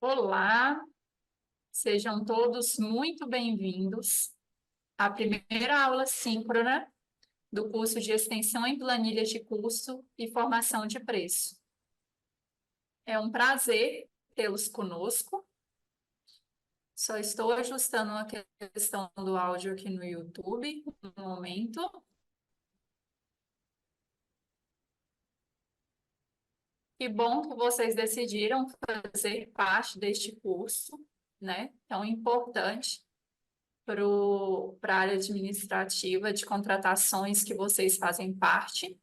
Olá, sejam todos muito bem-vindos à primeira aula síncrona do curso de Extensão em Planilhas de Curso e Formação de Preço. É um prazer tê-los conosco. Só estou ajustando a questão do áudio aqui no YouTube, no momento. Que bom que vocês decidiram fazer parte deste curso, né? Tão importante para a área administrativa de contratações que vocês fazem parte.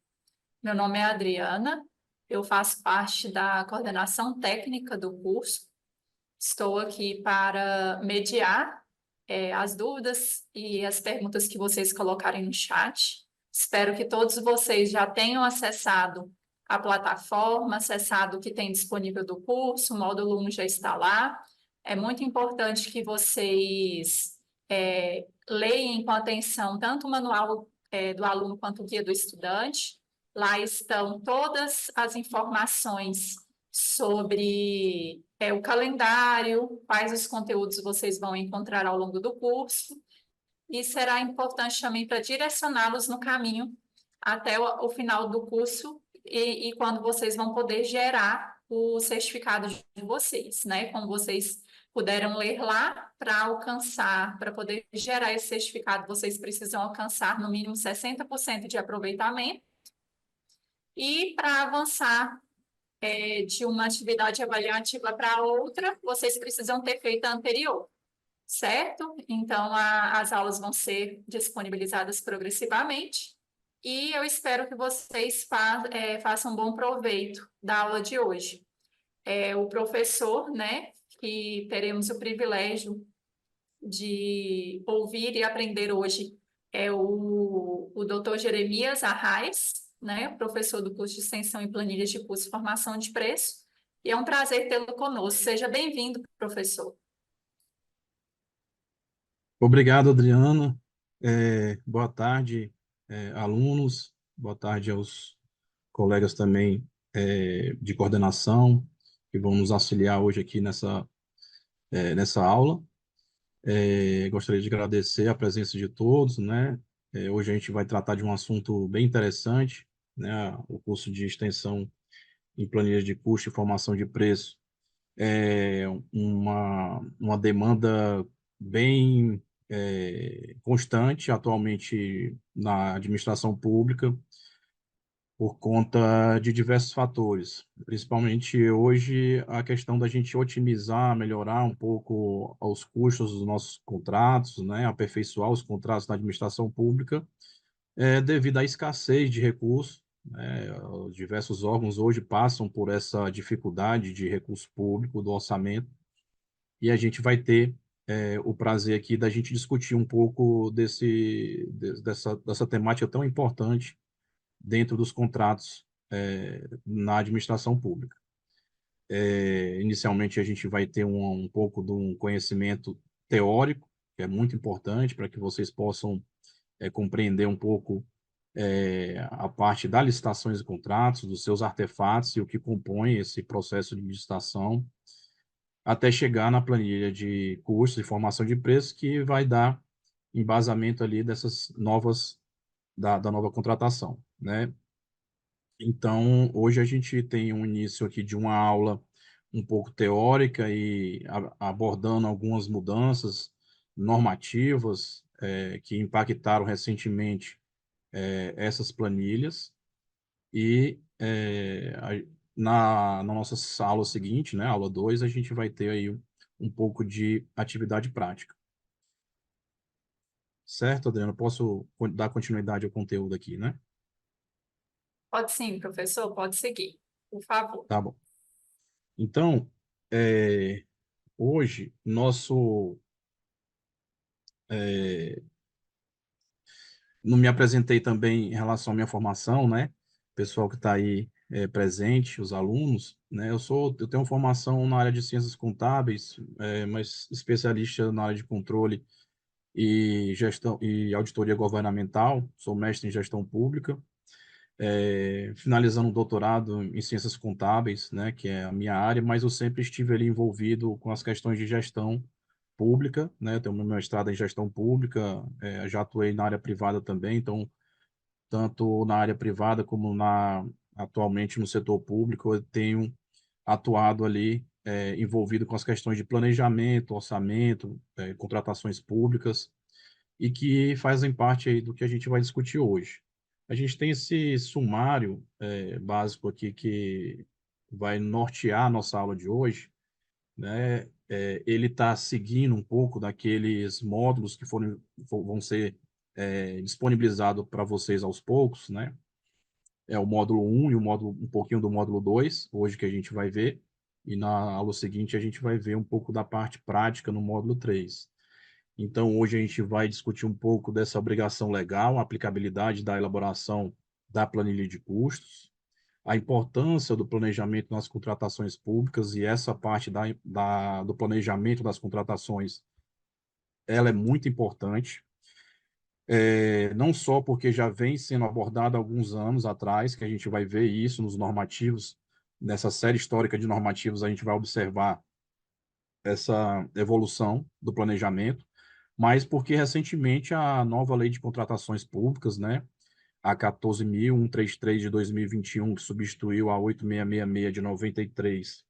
Meu nome é Adriana, eu faço parte da coordenação técnica do curso. Estou aqui para mediar as dúvidas e as perguntas que vocês colocarem no chat. Espero que todos vocês já tenham acessado a plataforma, acessado o que tem disponível do curso, o módulo 1 já está lá. É muito importante que vocês leem com atenção tanto o manual do aluno quanto o guia do estudante. Lá estão todas as informações sobre o calendário, quais os conteúdos vocês vão encontrar ao longo do curso, e será importante também para direcioná-los no caminho até o final do curso e quando vocês vão poder gerar o certificado de vocês, né? Como vocês puderam ler lá, para alcançar, para poder gerar esse certificado, vocês precisam alcançar no mínimo 60% de aproveitamento. E para avançar de uma atividade avaliativa para outra, vocês precisam ter feito a anterior, certo? Então, as aulas vão ser disponibilizadas progressivamente e eu espero que vocês façam bom proveito da aula de hoje. O professor, né, que teremos o privilégio de ouvir e aprender hoje é o Dr. Jeremias Arraes, né, professor do curso de Extensão em Planilhas de Curso e Formação de Preço, e é um prazer tê-lo conosco. Seja bem-vindo, professor. Obrigado, Adriana. Boa tarde, alunos. Boa tarde aos colegas também de coordenação que vão nos auxiliar hoje aqui nessa aula. Gostaria de agradecer a presença de todos, né? Hoje a gente vai tratar de um assunto bem interessante, né? O curso de extensão em planilhas de custo e formação de preço é uma demanda bem constante atualmente na administração pública por conta de diversos fatores, principalmente hoje a questão da gente otimizar, melhorar um pouco os custos dos nossos contratos, né, aperfeiçoar os contratos na administração pública, devido à escassez de recursos, né, os diversos órgãos hoje passam por essa dificuldade de recurso público, do orçamento, e a gente vai ter o prazer aqui da gente discutir um pouco dessa temática tão importante dentro dos contratos na administração pública. Inicialmente, a gente vai ter um pouco de um conhecimento teórico, que é muito importante para que vocês possam compreender um pouco a parte das licitações e contratos, dos seus artefatos e o que compõe esse processo de licitação, até chegar na planilha de custos e formação de preços, que vai dar embasamento ali dessas novas, da nova contratação, né? Então, hoje a gente tem um início aqui de uma aula um pouco teórica e abordando algumas mudanças normativas que impactaram recentemente essas planilhas e na nossa aula seguinte, né, aula 2, a gente vai ter aí um pouco de atividade prática. Certo, Adriano? Posso dar continuidade ao conteúdo aqui, né? Pode sim, professor, pode seguir, por favor. Tá bom. Então, hoje, é, não me apresentei também em relação à minha formação, né? Pessoal que está aí presente, os alunos, né? Eu tenho formação na área de ciências contábeis, mas especialista na área de controle e gestão e auditoria governamental. Sou mestre em gestão pública finalizando um doutorado em ciências contábeis, né, que é a minha área, mas eu sempre estive ali envolvido com as questões de gestão pública, né, tenho meu mestrado em gestão pública, já atuei na área privada também, então, tanto na área privada como atualmente no setor público, eu tenho atuado ali, envolvido com as questões de planejamento, orçamento, contratações públicas, e que fazem parte aí do que a gente vai discutir hoje. A gente tem esse sumário básico aqui que vai nortear a nossa aula de hoje, né? Ele está seguindo um pouco daqueles módulos que vão ser disponibilizados para vocês aos poucos, né? É o módulo um e um pouquinho do módulo 2 hoje que a gente vai ver, e na aula seguinte a gente vai ver um pouco da parte prática no módulo 3. Então, hoje a gente vai discutir um pouco dessa obrigação legal, a aplicabilidade da elaboração da planilha de custos, a importância do planejamento nas contratações públicas, e essa parte do planejamento das contratações, ela é muito importante, não só porque já vem sendo abordada há alguns anos atrás, que a gente vai ver isso nos normativos, nessa série histórica de normativos, a gente vai observar essa evolução do planejamento, mas porque recentemente a nova lei de contratações públicas, né, a 14.133 de 2021, que substituiu a 8.666 de 93,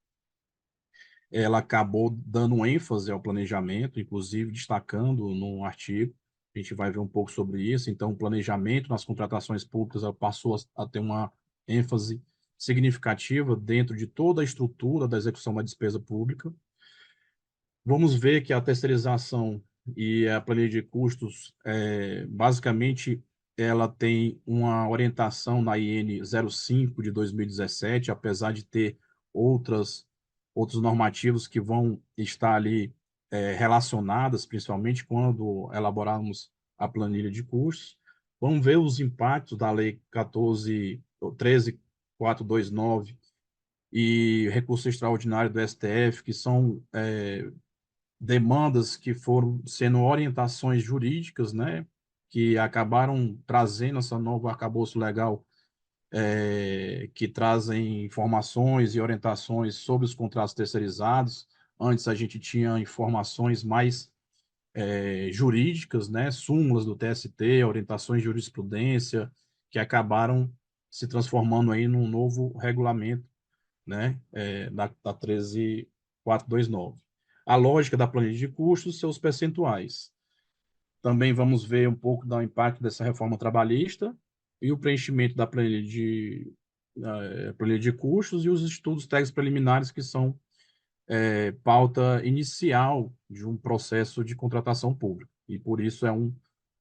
ela acabou dando ênfase ao planejamento, inclusive destacando num artigo, a gente vai ver um pouco sobre isso. Então, o planejamento nas contratações públicas ela passou a ter uma ênfase significativa dentro de toda a estrutura da execução da despesa pública. Vamos ver que a terceirização e a planilha de custos, basicamente, ela tem uma orientação na IN 05 de 2017, apesar de ter outros normativos que vão estar ali relacionadas, principalmente quando elaborarmos a planilha de custos. Vamos ver os impactos da Lei 13.429 e recurso extraordinário do STF, que são demandas que foram sendo orientações jurídicas, né, que acabaram trazendo essa nova arcabouço legal, que trazem informações e orientações sobre os contratos terceirizados. Antes a gente tinha informações mais jurídicas, né, súmulas do TST, orientações de jurisprudência, que acabaram se transformando aí num novo regulamento, né, da 13.429. A lógica da planilha de custos, seus percentuais. Também vamos ver um pouco do impacto dessa reforma trabalhista e o preenchimento da planilha de custos e os estudos técnicos preliminares, que são pauta inicial de um processo de contratação pública. E por isso é um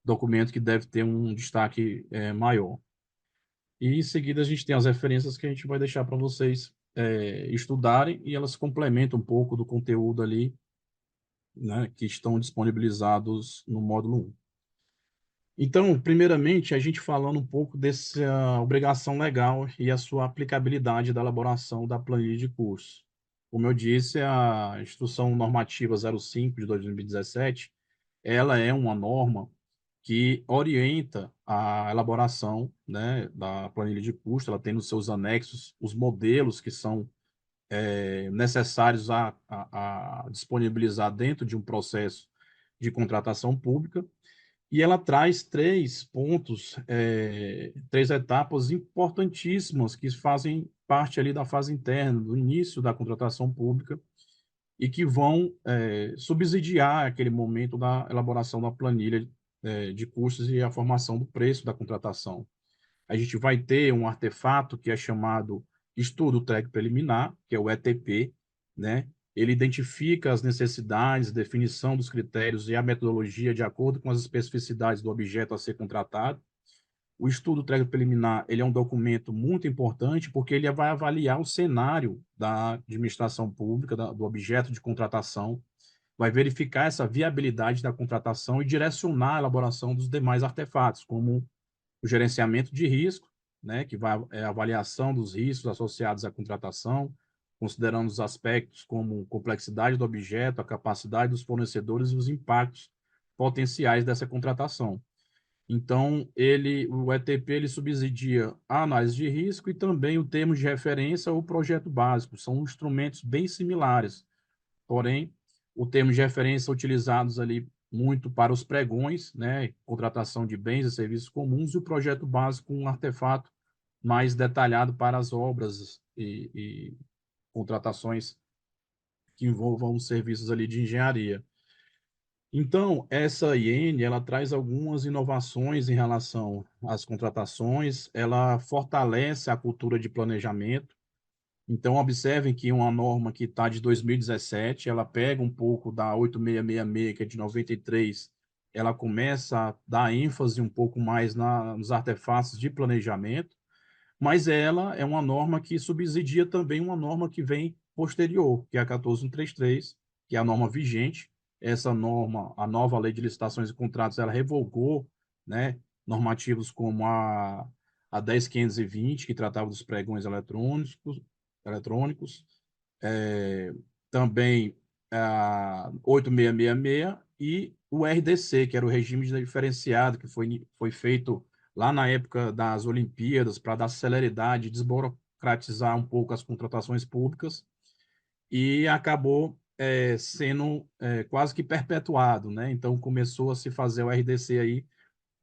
documento que deve ter um destaque maior. E em seguida a gente tem as referências que a gente vai deixar para vocês estudarem, e elas complementam um pouco do conteúdo ali, né, que estão disponibilizados no módulo 1. Então, primeiramente, a gente falando um pouco dessa obrigação legal e a sua aplicabilidade da elaboração da planilha de curso. Como eu disse, a Instrução Normativa 05 de 2017, ela é uma norma que orienta a elaboração, né, da planilha de custo. Ela tem nos seus anexos os modelos que são necessários a disponibilizar dentro de um processo de contratação pública, e ela traz três pontos, três etapas importantíssimas que fazem parte ali da fase interna, do início da contratação pública, e que vão subsidiar aquele momento da elaboração da planilha de custos e a formação do preço da contratação. A gente vai ter um artefato que é chamado Estudo Técnico Preliminar, que é o ETP, né? Ele identifica as necessidades, definição dos critérios e a metodologia de acordo com as especificidades do objeto a ser contratado. O estudo técnico preliminar, ele é um documento muito importante porque ele vai avaliar o cenário da administração pública, do objeto de contratação, vai verificar essa viabilidade da contratação e direcionar a elaboração dos demais artefatos, como o gerenciamento de risco, né, que vai a avaliação dos riscos associados à contratação, considerando os aspectos como complexidade do objeto, a capacidade dos fornecedores e os impactos potenciais dessa contratação. Então, o ETP ele subsidia a análise de risco e também o termo de referência ou projeto básico. São instrumentos bem similares, porém, o termo de referência é utilizados ali muito para os pregões, né, contratação de bens e serviços comuns, e o projeto básico um artefato mais detalhado para as obras e contratações que envolvam serviços ali de engenharia. Então, essa IN, ela traz algumas inovações em relação às contratações, ela fortalece a cultura de planejamento. Então, observem que uma norma que está de 2017, ela pega um pouco da 8666, que é de 93, ela começa a dar ênfase um pouco mais nos artefatos de planejamento, mas ela é uma norma que subsidia também uma norma que vem posterior, que é a 14133, que é a norma vigente. Essa norma, a nova Lei de Licitações e Contratos, ela revogou, né, normativos como a 10.520, que tratava dos pregões eletrônicos, é, também a 8666 e o RDC, que era o regime diferenciado, que foi feito lá na época das Olimpíadas para dar celeridade, desburocratizar um pouco as contratações públicas e acabou sendo quase que perpetuado, né? Então começou a se fazer o RDC aí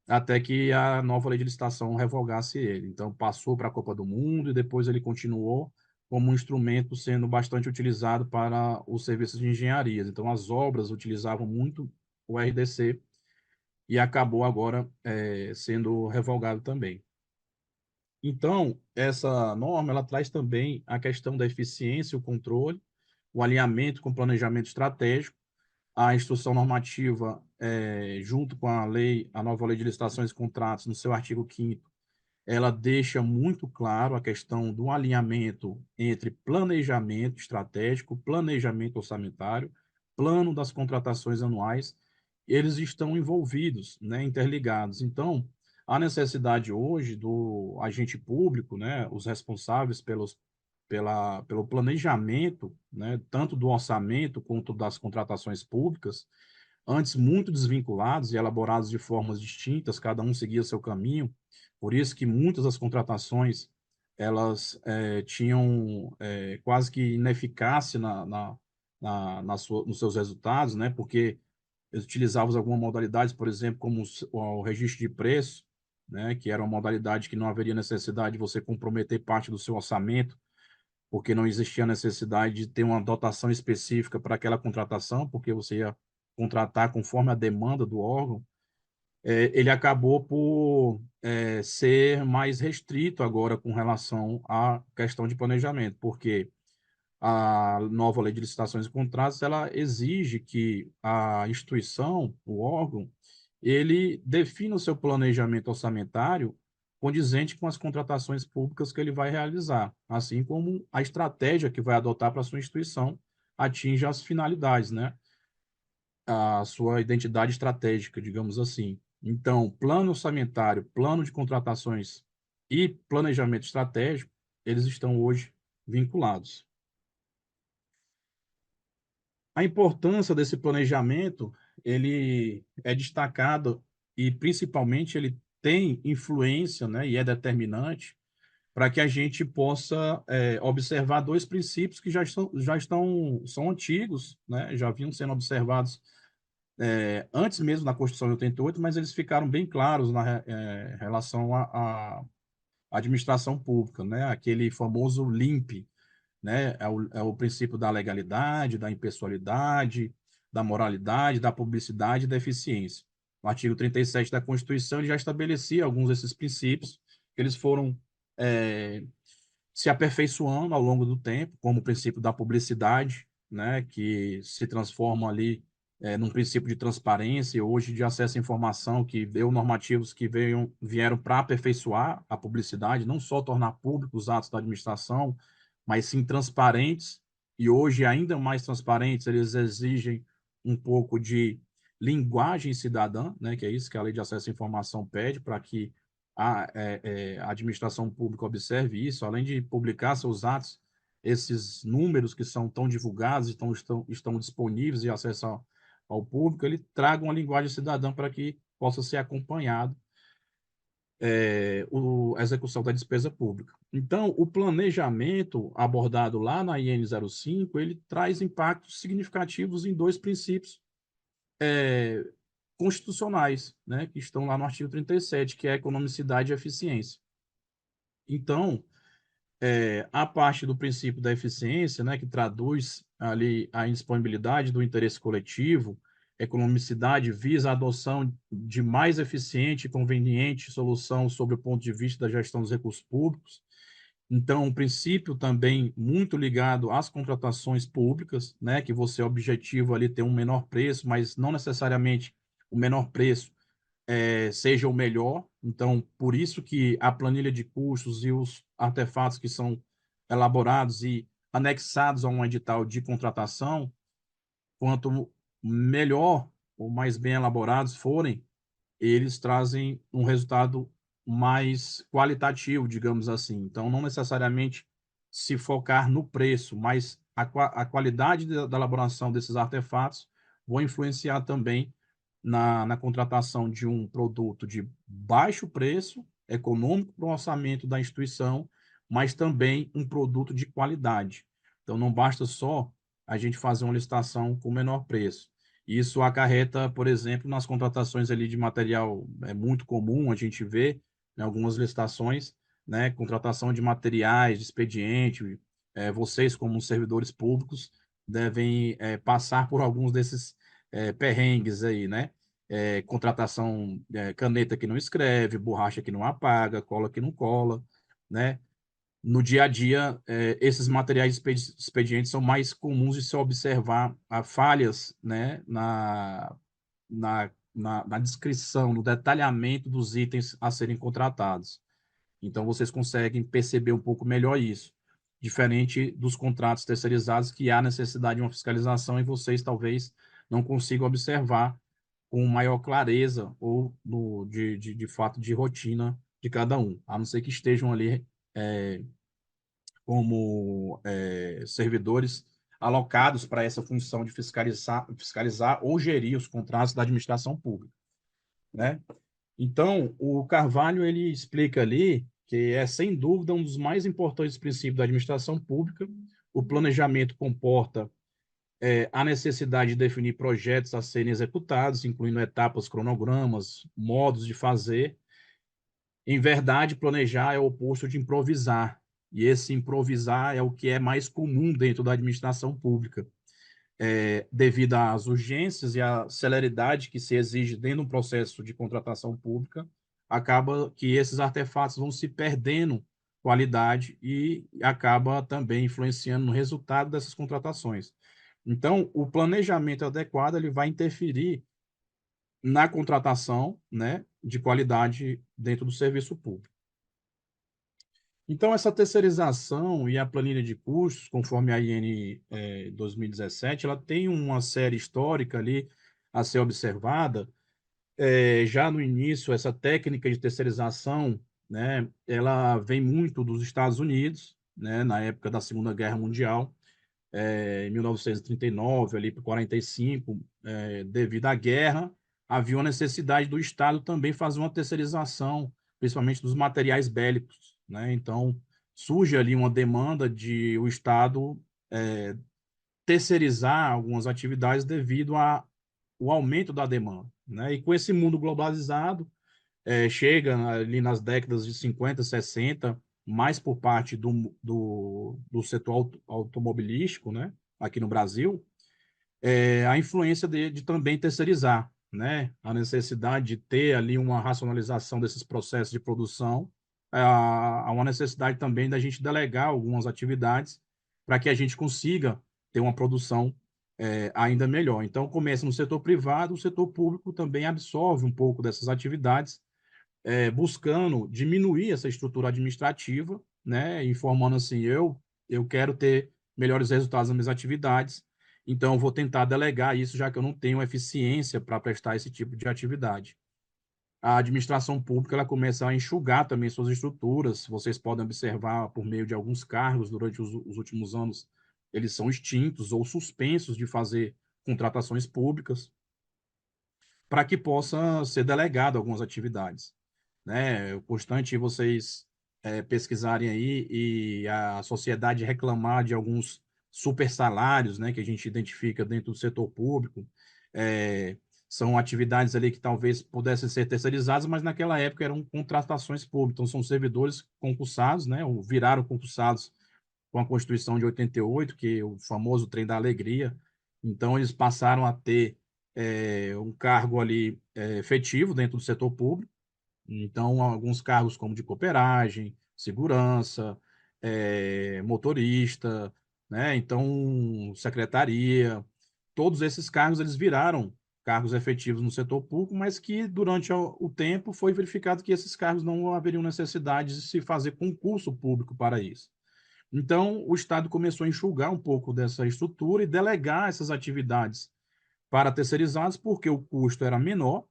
até que a nova lei de licitação revogasse ele. Então, passou para a Copa do Mundo e depois ele continuou como um instrumento sendo bastante utilizado para os serviços de engenharia. Então, as obras utilizavam muito o RDC e acabou agora sendo revogado também. Então, essa norma ela traz também a questão da eficiência, o controle, o alinhamento com o planejamento estratégico, a instrução normativa, junto com a lei, a nova lei de licitações e contratos, no seu artigo 5º, ela deixa muito claro a questão do alinhamento entre planejamento estratégico, planejamento orçamentário, plano das contratações anuais, eles estão envolvidos, né, interligados. Então, a necessidade hoje do agente público, né, os responsáveis pelo planejamento, né, tanto do orçamento quanto das contratações públicas, antes muito desvinculados e elaborados de formas distintas, cada um seguia seu caminho, por isso que muitas das contratações elas tinham quase que ineficácia nos seus resultados, né, porque eles utilizavam algumas modalidades, por exemplo, como o registro de preço, né, que era uma modalidade que não haveria necessidade de você comprometer parte do seu orçamento, porque não existia necessidade de ter uma dotação específica para aquela contratação, porque você ia contratar conforme a demanda do órgão. Ele acabou por ser mais restrito agora com relação à questão de planejamento, porque a nova lei de licitações e contratos, ela exige que a instituição, o órgão, ele defina o seu planejamento orçamentário condizente com as contratações públicas que ele vai realizar, assim como a estratégia que vai adotar para a sua instituição atinja as finalidades, né? A sua identidade estratégica, digamos assim. Então, plano orçamentário, plano de contratações e planejamento estratégico, eles estão hoje vinculados. A importância desse planejamento, ele é destacado e principalmente ele tem influência, né, e é determinante para que a gente possa observar dois princípios que são antigos, né, já vinham sendo observados antes mesmo da Constituição de 88, mas eles ficaram bem claros na relação à administração pública, né, aquele famoso LIMP, né? É o princípio da legalidade, da impessoalidade, da moralidade, da publicidade e da eficiência. O artigo 37 da Constituição ele já estabelecia alguns desses princípios, que eles foram se aperfeiçoando ao longo do tempo, como o princípio da publicidade, né? Que se transforma ali num princípio de transparência e hoje de acesso à informação, que deu normativos que vieram para aperfeiçoar a publicidade, não só tornar públicos os atos da administração, mas sim transparentes, e hoje ainda mais transparentes, eles exigem um pouco de linguagem cidadã, né, que é isso que a Lei de Acesso à Informação pede, para que a administração pública observe isso, além de publicar seus atos, esses números que são tão divulgados e estão disponíveis e acesso ao público, ele traga uma linguagem cidadã para que possa ser acompanhado a execução da despesa pública. Então, o planejamento abordado lá na IN 05, ele traz impactos significativos em dois princípios constitucionais, né, que estão lá no artigo 37, que é a economicidade e eficiência. Então, a parte do princípio da eficiência, né, que traduz ali a indisponibilidade do interesse coletivo, economicidade visa a adoção de mais eficiente e conveniente solução sob o ponto de vista da gestão dos recursos públicos. Então, um princípio também muito ligado às contratações públicas, né, que você é objetivo ali ter um menor preço, mas não necessariamente o menor preço seja o melhor. Então, por isso que a planilha de custos e os artefatos que são elaborados e anexados a um edital de contratação, quanto melhor ou mais bem elaborados forem, eles trazem um resultado mais qualitativo, digamos assim. Então, não necessariamente se focar no preço, mas a qualidade da elaboração desses artefatos vão influenciar também na contratação de um produto de baixo preço, econômico para o orçamento da instituição, mas também um produto de qualidade. Então, não basta só a gente fazer uma licitação com menor preço. Isso acarreta, por exemplo, nas contratações ali de material, é muito comum a gente ver em algumas licitações, né, contratação de materiais, de expediente, vocês como servidores públicos devem passar por alguns desses perrengues aí, né? Contratação, caneta que não escreve, borracha que não apaga, cola que não cola, né? No dia a dia, esses materiais expedientes são mais comuns de se observar falhas, né, na descrição, no detalhamento dos itens a serem contratados. Então, vocês conseguem perceber um pouco melhor isso, diferente dos contratos terceirizados, que há necessidade de uma fiscalização e vocês talvez não consigam observar com maior clareza ou de fato de rotina de cada um, a não ser que estejam ali como servidores alocados para essa função de fiscalizar ou gerir os contratos da administração pública, né? Então, o Carvalho ele explica ali que é sem dúvida um dos mais importantes princípios da administração pública. O planejamento comporta a necessidade de definir projetos a serem executados, incluindo etapas, cronogramas, modos de fazer. Em verdade, planejar é o oposto de improvisar. E esse improvisar é o que é mais comum dentro da administração pública. Devido às urgências e à celeridade que se exige dentro de um processo de contratação pública, acaba que esses artefatos vão se perdendo qualidade e acaba também influenciando no resultado dessas contratações. Então, o planejamento adequado ele vai interferir na contratação, né, de qualidade dentro do serviço público. Então, essa terceirização e a planilha de custos, conforme a IN 2017, ela tem uma série histórica ali a ser observada. Já no início, essa técnica de terceirização, né, ela vem muito dos Estados Unidos, né, na época da Segunda Guerra Mundial, em 1939, ali para 45, devido à guerra, havia uma necessidade do Estado também fazer uma terceirização, principalmente dos materiais bélicos, né? Então, surge ali uma demanda de o Estado terceirizar algumas atividades devido ao aumento da demanda, né? E com esse mundo globalizado, chega ali nas décadas de 50, 60, mais por parte do setor automobilístico, né, aqui no Brasil, a influência de também terceirizar, né, a necessidade de ter ali uma racionalização desses processos de produção, há uma necessidade também da gente delegar algumas atividades para que a gente consiga ter uma produção ainda melhor. Então, começa no setor privado, o setor público também absorve um pouco dessas atividades buscando diminuir essa estrutura administrativa, né, informando assim, eu quero ter melhores resultados nas minhas atividades, então eu vou tentar delegar isso, já que eu não tenho eficiência para prestar esse tipo de atividade. A administração pública ela começa a enxugar também suas estruturas. Vocês podem observar por meio de alguns cargos durante os últimos anos, eles são extintos ou suspensos de fazer contratações públicas para que possa ser delegado algumas atividades. né? É constante vocês pesquisarem aí e a sociedade reclamar de alguns super salários, né, que a gente identifica dentro do setor público. É, são atividades ali que talvez pudessem ser terceirizadas, mas naquela época eram contratações públicas, então são servidores concursados, né, ou viraram concursados com a Constituição de 88, que é o famoso Trem da Alegria. Então eles passaram a ter um cargo ali efetivo dentro do setor público. Então, alguns cargos como de cooperagem, segurança, motorista, né? Então, secretaria, todos esses cargos eles viraram cargos efetivos no setor público, mas que durante o tempo foi verificado que esses cargos não haveriam necessidade de se fazer concurso público para isso. Então, o Estado começou a enxugar um pouco dessa estrutura e delegar essas atividades para terceirizados, porque o custo era menor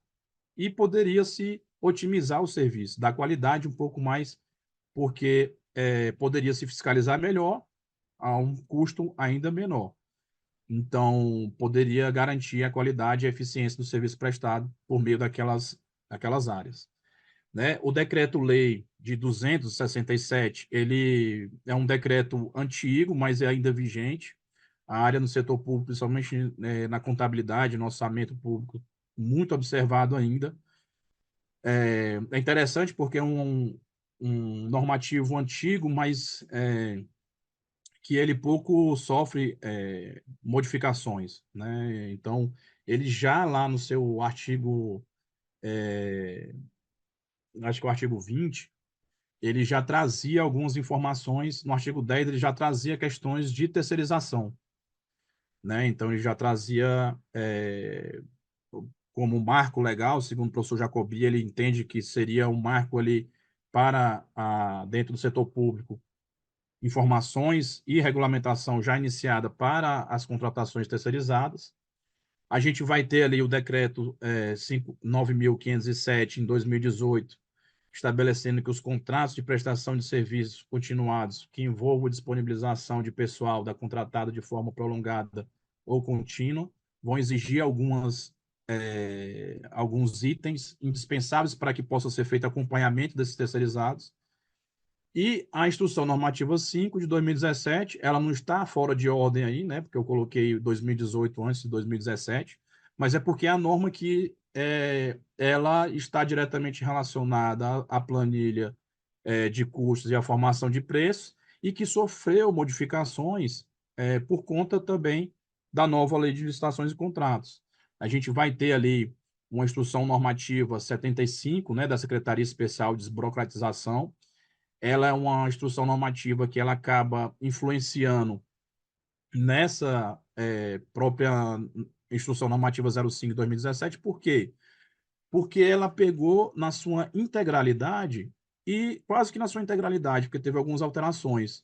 e poderia se otimizar o serviço, dar qualidade um pouco mais, porque poderia se fiscalizar melhor a um custo ainda menor. Então, poderia garantir a qualidade e a eficiência do serviço prestado por meio daquelas áreas. Né? O decreto-lei de 267, ele é um decreto antigo, mas é ainda vigente. A área no setor público, principalmente na contabilidade, no orçamento público, muito observado ainda. É interessante porque é um normativo antigo, mas que ele pouco sofre modificações, né? Então, ele já lá no seu artigo, acho que é o artigo 20, ele já trazia algumas informações, no artigo 10 ele já trazia questões de terceirização, né? Então, ele já trazia como um marco legal, segundo o professor Jacobi, ele entende que seria um marco ali para dentro do setor público, informações e regulamentação já iniciada para as contratações terceirizadas. A gente vai ter ali o decreto 9.507 em 2018, estabelecendo que os contratos de prestação de serviços continuados que envolvam disponibilização de pessoal da contratada de forma prolongada ou contínua vão exigir alguns itens indispensáveis para que possa ser feito acompanhamento desses terceirizados. E a Instrução Normativa 5 de 2017, ela não está fora de ordem aí, né? Porque eu coloquei 2018 antes de 2017, mas é porque é a norma que ela está diretamente relacionada à planilha de custos e à formação de preços e que sofreu modificações por conta também da nova Lei de Licitações e Contratos. A gente vai ter ali uma Instrução Normativa 75, né, da Secretaria Especial de Desburocratização. Ela é uma instrução normativa que ela acaba influenciando nessa própria instrução normativa 05 de 2017. Por quê? Porque ela pegou na sua integralidade, e quase que na sua integralidade, porque teve algumas alterações,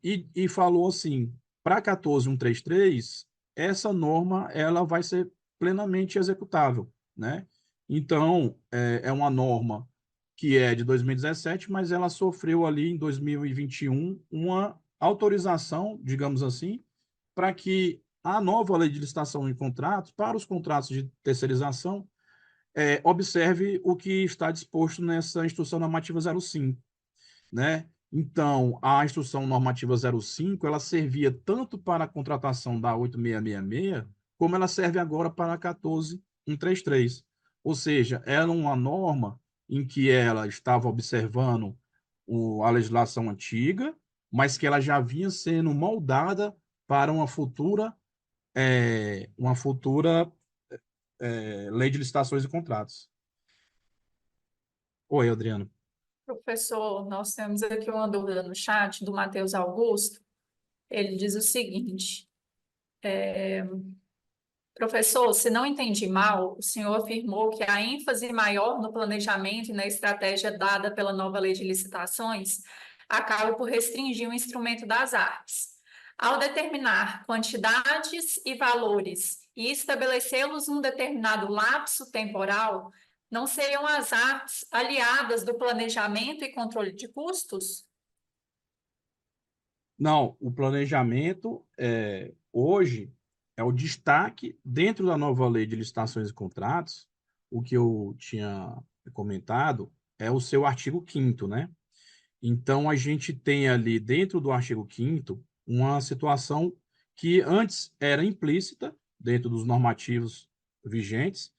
e falou assim, para 14.133, essa norma ela vai ser plenamente executável, né? Então, é uma norma que é de 2017, mas ela sofreu ali em 2021 uma autorização, digamos assim, para que a nova lei de licitação de contratos, para os contratos de terceirização, observe o que está disposto nessa Instrução Normativa 05, né? Então, a Instrução Normativa 05, ela servia tanto para a contratação da 8666, como ela serve agora para a 14.133. Ou seja, era uma norma em que ela estava observando a legislação antiga, mas que ela já vinha sendo moldada para uma futura lei de licitações e contratos. Oi, Adriano. Professor, nós temos aqui uma dúvida no chat do Matheus Augusto. Ele diz o seguinte: professor, se não entendi mal, o senhor afirmou que a ênfase maior no planejamento e na estratégia dada pela nova lei de licitações acaba por restringir o instrumento das artes. Ao determinar quantidades e valores e estabelecê-los num determinado lapso temporal, não seriam as artes aliadas do planejamento e controle de custos? Não, o planejamento hoje é o destaque dentro da nova lei de licitações e contratos, o que eu tinha comentado é o seu artigo 5º, né? Então, a gente tem ali, dentro do artigo 5º, uma situação que antes era implícita, dentro dos normativos vigentes,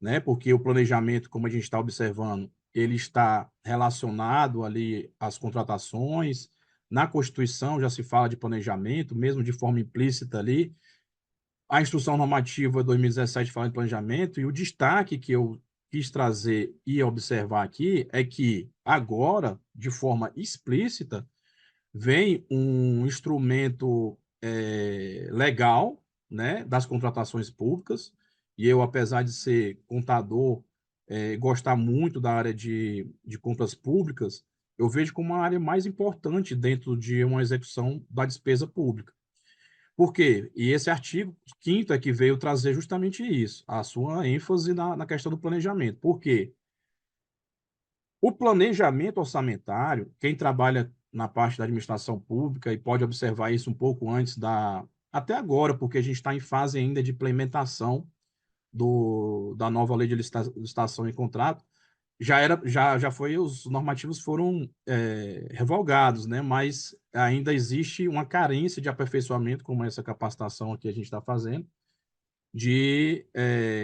né? Porque o planejamento, como a gente está observando, ele está relacionado ali às contratações. Na Constituição já se fala de planejamento, mesmo de forma implícita ali. A Instrução Normativa 2017 fala de planejamento, e o destaque que eu quis trazer e observar aqui é que agora, de forma explícita, vem um instrumento legal, né, das contratações públicas, e eu, apesar de ser contador, gostar muito da área de compras públicas, eu vejo como uma área mais importante dentro de uma execução da despesa pública. Por quê? E esse artigo 5º é que veio trazer justamente isso, a sua ênfase na questão do planejamento. Por quê? O planejamento orçamentário, quem trabalha na parte da administração pública e pode observar isso um pouco antes até agora, porque a gente está em fase ainda de implementação da nova lei de licitação e contrato, já foi, os normativos foram revogados, né? Mas ainda existe uma carência de aperfeiçoamento, como essa capacitação aqui a gente está fazendo, de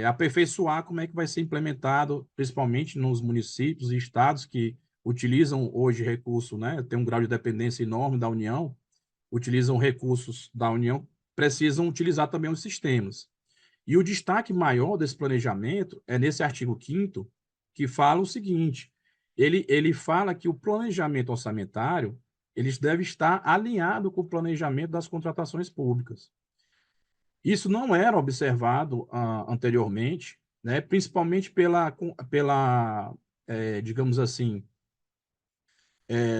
aperfeiçoar como é que vai ser implementado, principalmente nos municípios e estados que utilizam hoje recurso, né? Tem um grau de dependência enorme da União, utilizam recursos da União, precisam utilizar também os sistemas. E o destaque maior desse planejamento é nesse artigo 5º, que fala o seguinte: ele fala que o planejamento orçamentário ele deve estar alinhado com o planejamento das contratações públicas. Isso não era observado anteriormente, né? Principalmente digamos assim,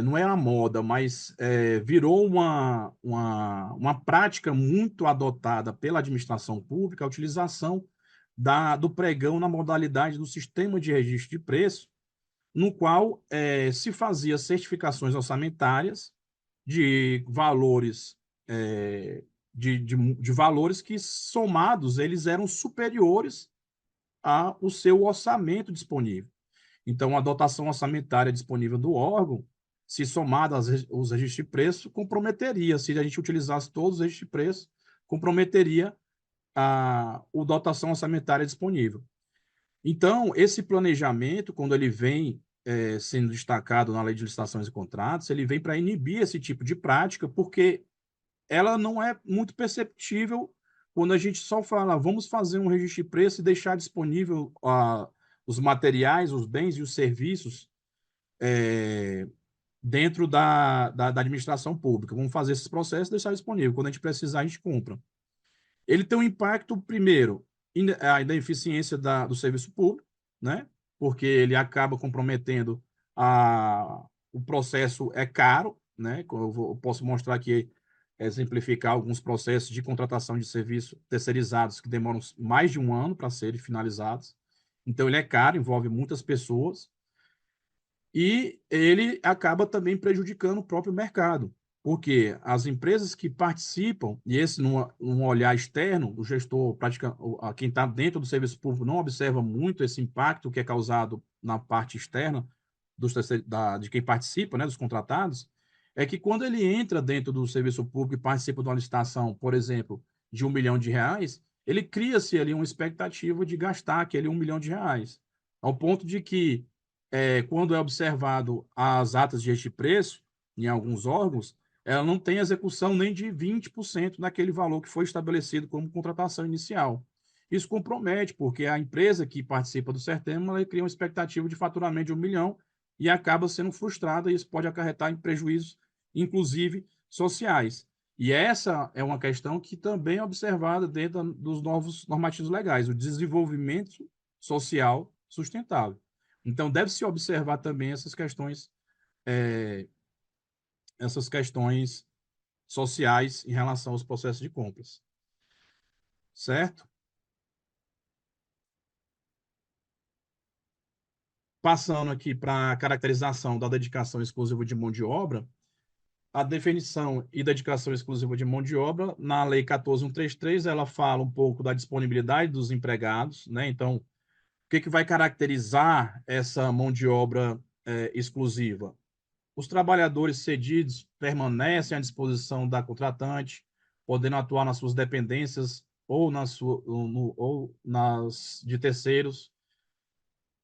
não é a moda, mas virou uma prática muito adotada pela administração pública a utilização do pregão na modalidade do sistema de registro de preço, no qual se fazia certificações orçamentárias de valores de valores que, somados, eles eram superiores ao seu orçamento disponível. Então, a dotação orçamentária disponível do órgão, se somada aos registros de preço, comprometeria, se a gente utilizasse todos os registros de preço, comprometeria a dotação orçamentária disponível. Então, esse planejamento, quando ele vem sendo destacado na Lei de Licitações e Contratos, ele vem para inibir esse tipo de prática, porque ela não é muito perceptível quando a gente só fala, vamos fazer um registro de preço e deixar disponível os materiais, os bens e os serviços dentro da administração pública. Vamos fazer esses processos e deixar disponível. Quando a gente precisar, a gente compra. Ele tem um impacto, primeiro, da eficiência do serviço público, né? Porque ele acaba comprometendo o processo é caro, né? Eu posso mostrar aqui, exemplificar alguns processos de contratação de serviço terceirizados que demoram mais de um ano para serem finalizados. Então, ele é caro, envolve muitas pessoas, e ele acaba também prejudicando o próprio mercado, porque as empresas que participam, e esse num olhar externo, o gestor, quem está dentro do serviço público, não observa muito esse impacto que é causado na parte externa de quem participa, né, dos contratados, é que quando ele entra dentro do serviço público e participa de uma licitação, por exemplo, de R$ 1 milhão, ele cria-se ali uma expectativa de gastar aquele R$ 1 milhão, ao ponto de que quando é observado as atas de este preço, em alguns órgãos, ela não tem execução nem de 20% daquele valor que foi estabelecido como contratação inicial. Isso compromete, porque a empresa que participa do certame, ela cria uma expectativa de faturamento de 1 milhão e acaba sendo frustrada, e isso pode acarretar em prejuízos, inclusive sociais. E essa é uma questão que também é observada dentro dos novos normativos legais, o desenvolvimento social sustentável. Então, deve-se observar também essas questões sociais em relação aos processos de compras. Certo? Passando aqui para a caracterização da dedicação exclusiva de mão de obra, a definição e dedicação exclusiva de mão de obra, na Lei 14.133, ela fala um pouco da disponibilidade dos empregados, né? Então, que vai caracterizar essa mão de obra exclusiva? Os trabalhadores cedidos permanecem à disposição da contratante, podendo atuar nas suas dependências ou, ou nas de terceiros.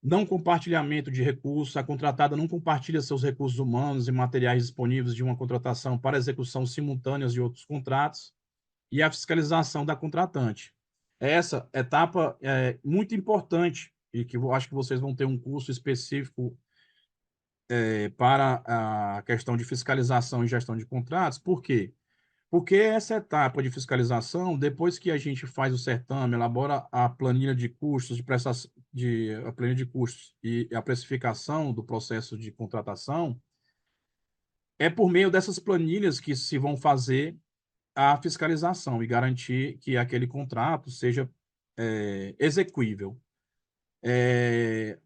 Não compartilhamento de recursos. A contratada não compartilha seus recursos humanos e materiais disponíveis de uma contratação para execução simultânea de outros contratos. E a fiscalização da contratante. Essa etapa é muito importante e que eu acho que vocês vão ter um curso específico para a questão de fiscalização e gestão de contratos. Por quê? Porque essa etapa de fiscalização, depois que a gente faz o certame, elabora a planilha de custos, a planilha de custos e a precificação do processo de contratação, é por meio dessas planilhas que se vão fazer a fiscalização e garantir que aquele contrato seja execuível.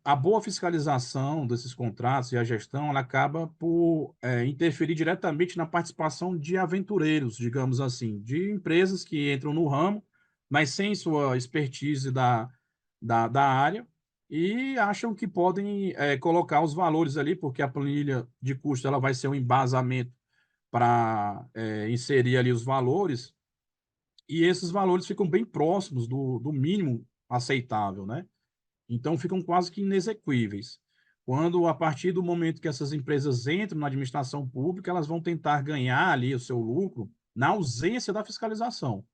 A boa fiscalização desses contratos e a gestão, ela acaba por interferir diretamente na participação de aventureiros, digamos assim, de empresas que entram no ramo, mas sem sua expertise da área e acham que podem colocar os valores ali, porque a planilha de custo ela vai ser um embasamento para inserir ali os valores, e esses valores ficam bem próximos do mínimo aceitável, né? Então, ficam quase que inexequíveis. Quando, a partir do momento que essas empresas entram na administração pública, elas vão tentar ganhar ali o seu lucro na ausência da fiscalização.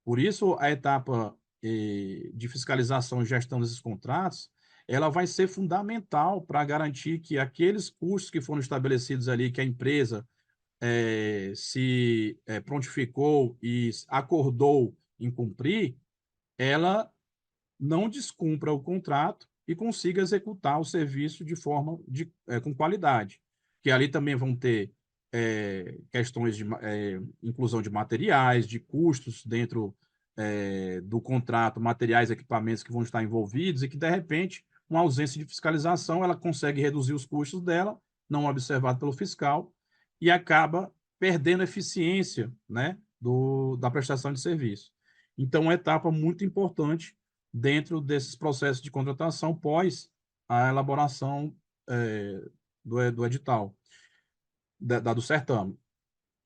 Por isso, a etapa de fiscalização e gestão desses contratos, ela vai ser fundamental para garantir que aqueles custos que foram estabelecidos ali, que a empresa se prontificou e acordou em cumprir, ela não descumpra o contrato e consiga executar o serviço de forma com qualidade. Que ali também vão ter questões de inclusão de materiais, de custos dentro do contrato, materiais, equipamentos que vão estar envolvidos e que, de repente, uma ausência de fiscalização, ela consegue reduzir os custos dela, não observado pelo fiscal, e acaba perdendo eficiência, né, da prestação de serviço. Então, uma etapa muito importante dentro desses processos de contratação pós a elaboração do edital, do certame.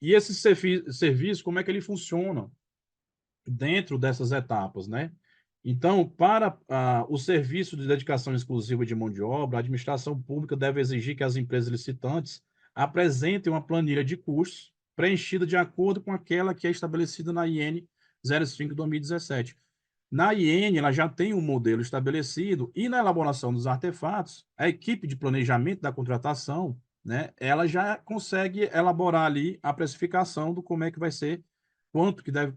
E esse serviço, como é que ele funciona dentro dessas etapas, né? Então, para o serviço de dedicação exclusiva de mão de obra, a administração pública deve exigir que as empresas licitantes apresentem uma planilha de custos preenchida de acordo com aquela que é estabelecida na IN 05/2017. Na IN, ela já tem um modelo estabelecido e na elaboração dos artefatos, a equipe de planejamento da contratação, né, ela já consegue elaborar ali a precificação do como é que vai ser, quanto que deve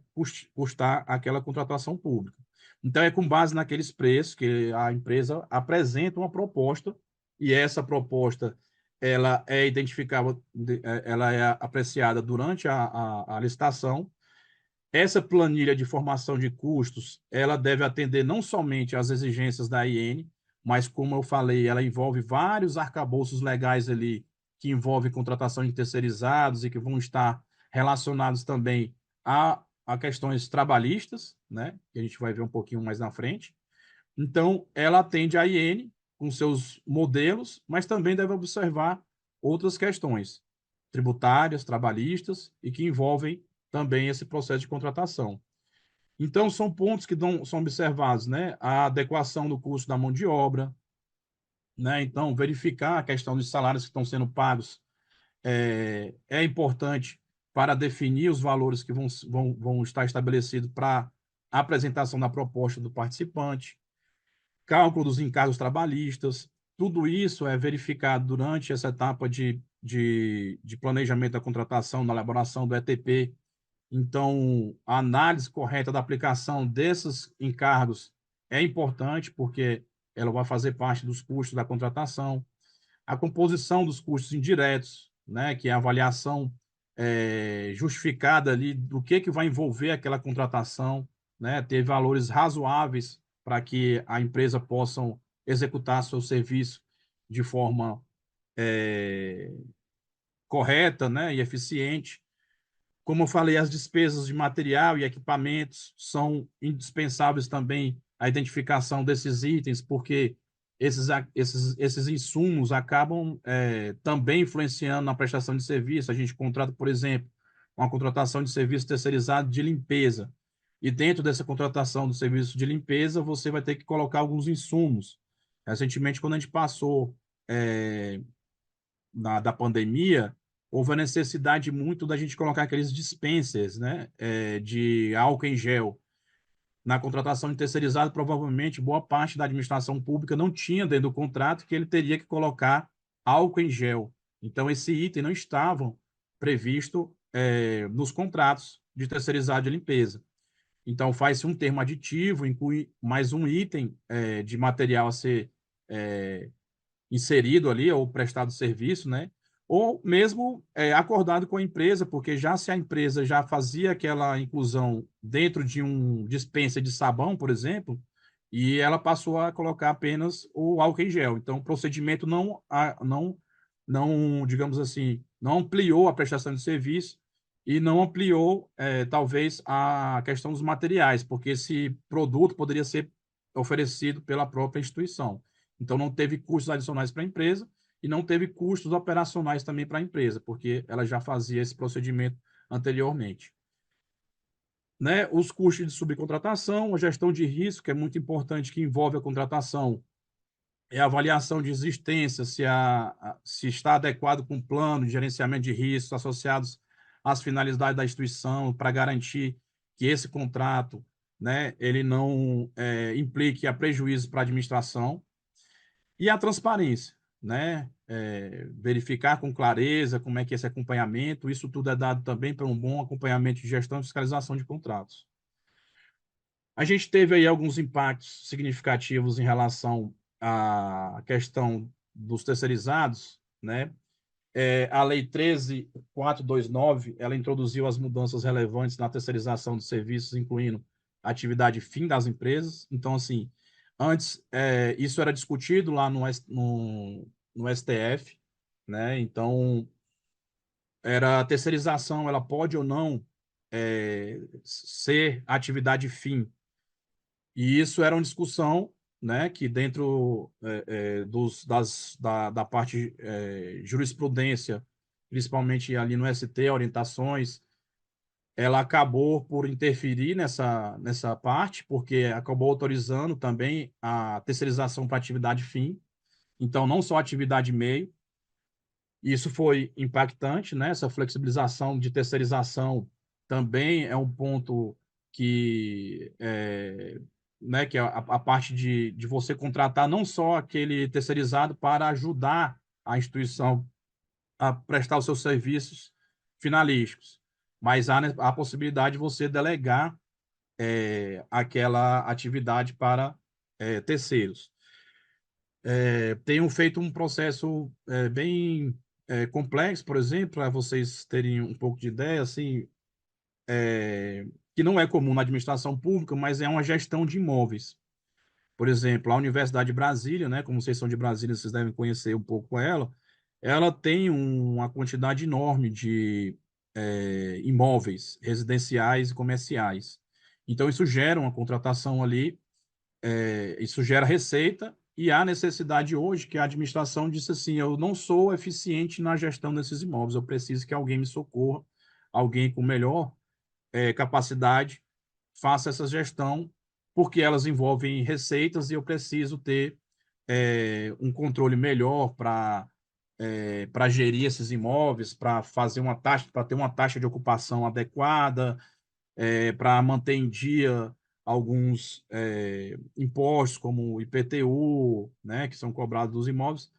custar aquela contratação pública. Então, é com base naqueles preços que a empresa apresenta uma proposta e essa proposta ela é identificada, ela é apreciada durante a licitação. Essa planilha de formação de custos, ela deve atender não somente às exigências da IN, mas, como eu falei, ela envolve vários arcabouços legais ali, que envolvem contratação de terceirizados e que vão estar relacionados também a questões trabalhistas, né? Que a gente vai ver um pouquinho mais na frente. Então, ela atende a IN com seus modelos, mas também deve observar outras questões tributárias, trabalhistas e que envolvem também esse processo de contratação. Então, são pontos que são observados, né? A adequação do custo da mão de obra, né? Então, verificar a questão dos salários que estão sendo pagos é importante para definir os valores que vão estar estabelecidos para a apresentação da proposta do participante, cálculo dos encargos trabalhistas, tudo isso é verificado durante essa etapa de planejamento da contratação, na elaboração do ETP. Então, a análise correta da aplicação desses encargos é importante, porque ela vai fazer parte dos custos da contratação. A composição dos custos indiretos, né, que é a avaliação justificada ali do que vai envolver aquela contratação, né, ter valores razoáveis para que a empresa possa executar seu serviço de forma correta, né, e eficiente. Como eu falei, as despesas de material e equipamentos são indispensáveis também a identificação desses itens, porque esses insumos acabam também influenciando na prestação de serviço. A gente contrata, por exemplo, uma contratação de serviço terceirizado de limpeza. E dentro dessa contratação do serviço de limpeza, você vai ter que colocar alguns insumos. Recentemente, quando a gente passou da pandemia, houve a necessidade muito da gente colocar aqueles dispensers, né, de álcool em gel. Na contratação de terceirizado, provavelmente, boa parte da administração pública não tinha dentro do contrato que ele teria que colocar álcool em gel. Então, esse item não estava previsto nos contratos de terceirizado de limpeza. Então, faz-se um termo aditivo, inclui mais um item de material a ser inserido ali, ou prestado serviço, né? Ou mesmo acordado com a empresa, porque já se a empresa já fazia aquela inclusão dentro de um dispensa de sabão, por exemplo, e ela passou a colocar apenas o álcool em gel. Então, o procedimento não, digamos assim, não ampliou a prestação de serviço e não ampliou, talvez, a questão dos materiais, porque esse produto poderia ser oferecido pela própria instituição. Então, não teve custos adicionais para a empresa e não teve custos operacionais também para a empresa, porque ela já fazia esse procedimento anteriormente. Né? Os custos de subcontratação, a gestão de risco, que é muito importante, que envolve a contratação, é a avaliação de existência, se está adequado com o plano de gerenciamento de riscos associados às finalidades da instituição, para garantir que esse contrato, né, ele não implique a prejuízo para a administração. E a transparência, né? Verificar com clareza como é que é esse acompanhamento, isso tudo é dado também para um bom acompanhamento de gestão e fiscalização de contratos. A gente teve aí alguns impactos significativos em relação à questão dos terceirizados, né? A Lei 13.429, ela introduziu as mudanças relevantes na terceirização de serviços, incluindo a atividade fim das empresas. Então, assim, antes, isso era discutido lá no STF, né? Então, era a terceirização, ela pode ou não ser atividade fim. E isso era uma discussão, né, que dentro da parte jurisprudência, principalmente ali no ST, orientações, ela acabou por interferir nessa parte, porque acabou autorizando também a terceirização para atividade fim, então não só atividade meio. Isso foi impactante, né? Essa flexibilização de terceirização também é um ponto né, que é a parte de você contratar não só aquele terceirizado para ajudar a instituição a prestar os seus serviços finalísticos, mas há, né, a possibilidade de você delegar aquela atividade para terceiros. Tenho feito um processo bem complexo, por exemplo, para vocês terem um pouco de ideia, assim, que não é comum na administração pública, mas é uma gestão de imóveis. Por exemplo, a Universidade de Brasília, né, como vocês são de Brasília, vocês devem conhecer um pouco ela tem uma quantidade enorme de imóveis residenciais e comerciais. Então, isso gera uma contratação ali, isso gera receita, e há necessidade hoje que a administração disse assim, eu não sou eficiente na gestão desses imóveis, eu preciso que alguém me socorra, alguém com melhor capacidade faça essa gestão, porque elas envolvem receitas e eu preciso ter um controle melhor para gerir esses imóveis, para fazer uma taxa, para ter uma taxa de ocupação adequada, para manter em dia alguns impostos, como o IPTU, né, que são cobrados dos imóveis,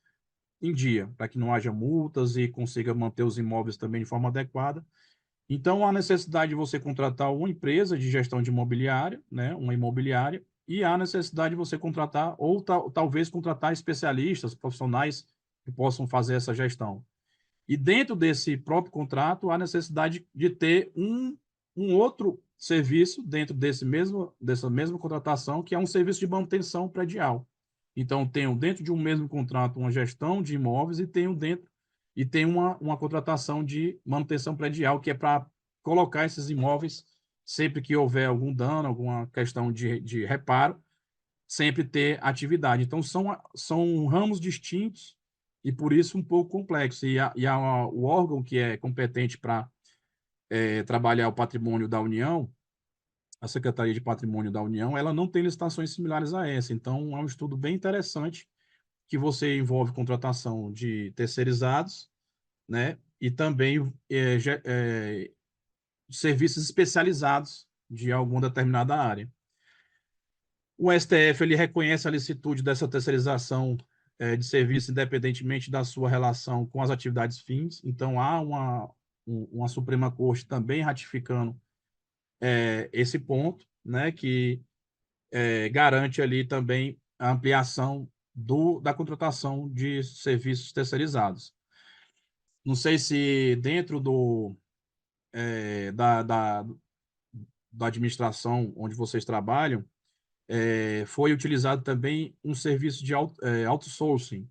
em dia, para que não haja multas e consiga manter os imóveis também de forma adequada. Então, há necessidade de você contratar uma empresa de gestão de imobiliária, né, uma imobiliária, e há necessidade de você contratar, ou talvez contratar especialistas, profissionais que possam fazer essa gestão. E dentro desse próprio contrato, há necessidade de ter um outro serviço dentro dessa mesma contratação, que é um serviço de manutenção predial. Então, tenho dentro de um mesmo contrato uma gestão de imóveis e tem uma contratação de manutenção predial, que é para colocar esses imóveis, sempre que houver algum dano, alguma questão de reparo, sempre ter atividade. Então, são ramos distintos e, por isso, um pouco complexo. O órgão que é competente para trabalhar o patrimônio da União, a Secretaria de Patrimônio da União, ela não tem licitações similares a essa. Então, é um estudo bem interessante que você envolve contratação de terceirizados, né? E também serviços especializados de alguma determinada área. O STF ele reconhece a licitude dessa terceirização de serviço independentemente da sua relação com as atividades fins. Então, há uma Suprema Corte também ratificando esse ponto, né, que garante ali também a ampliação da contratação de serviços terceirizados. Não sei se dentro da administração onde vocês trabalham, foi utilizado também um serviço de outsourcing,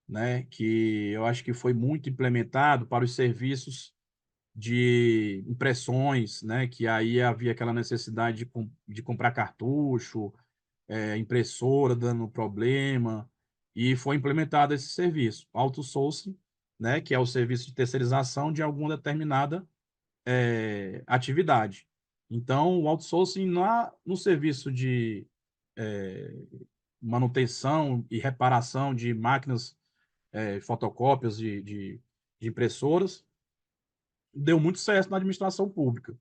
né, que eu acho que foi muito implementado para os serviços de impressões, né, que aí havia aquela necessidade de comprar cartucho, impressora dando problema, e foi implementado esse serviço, outsourcing, né, que é o serviço de terceirização de alguma determinada atividade. Então, o outsourcing no serviço de é, manutenção e reparação de máquinas, fotocópias de impressoras, deu muito certo na administração pública.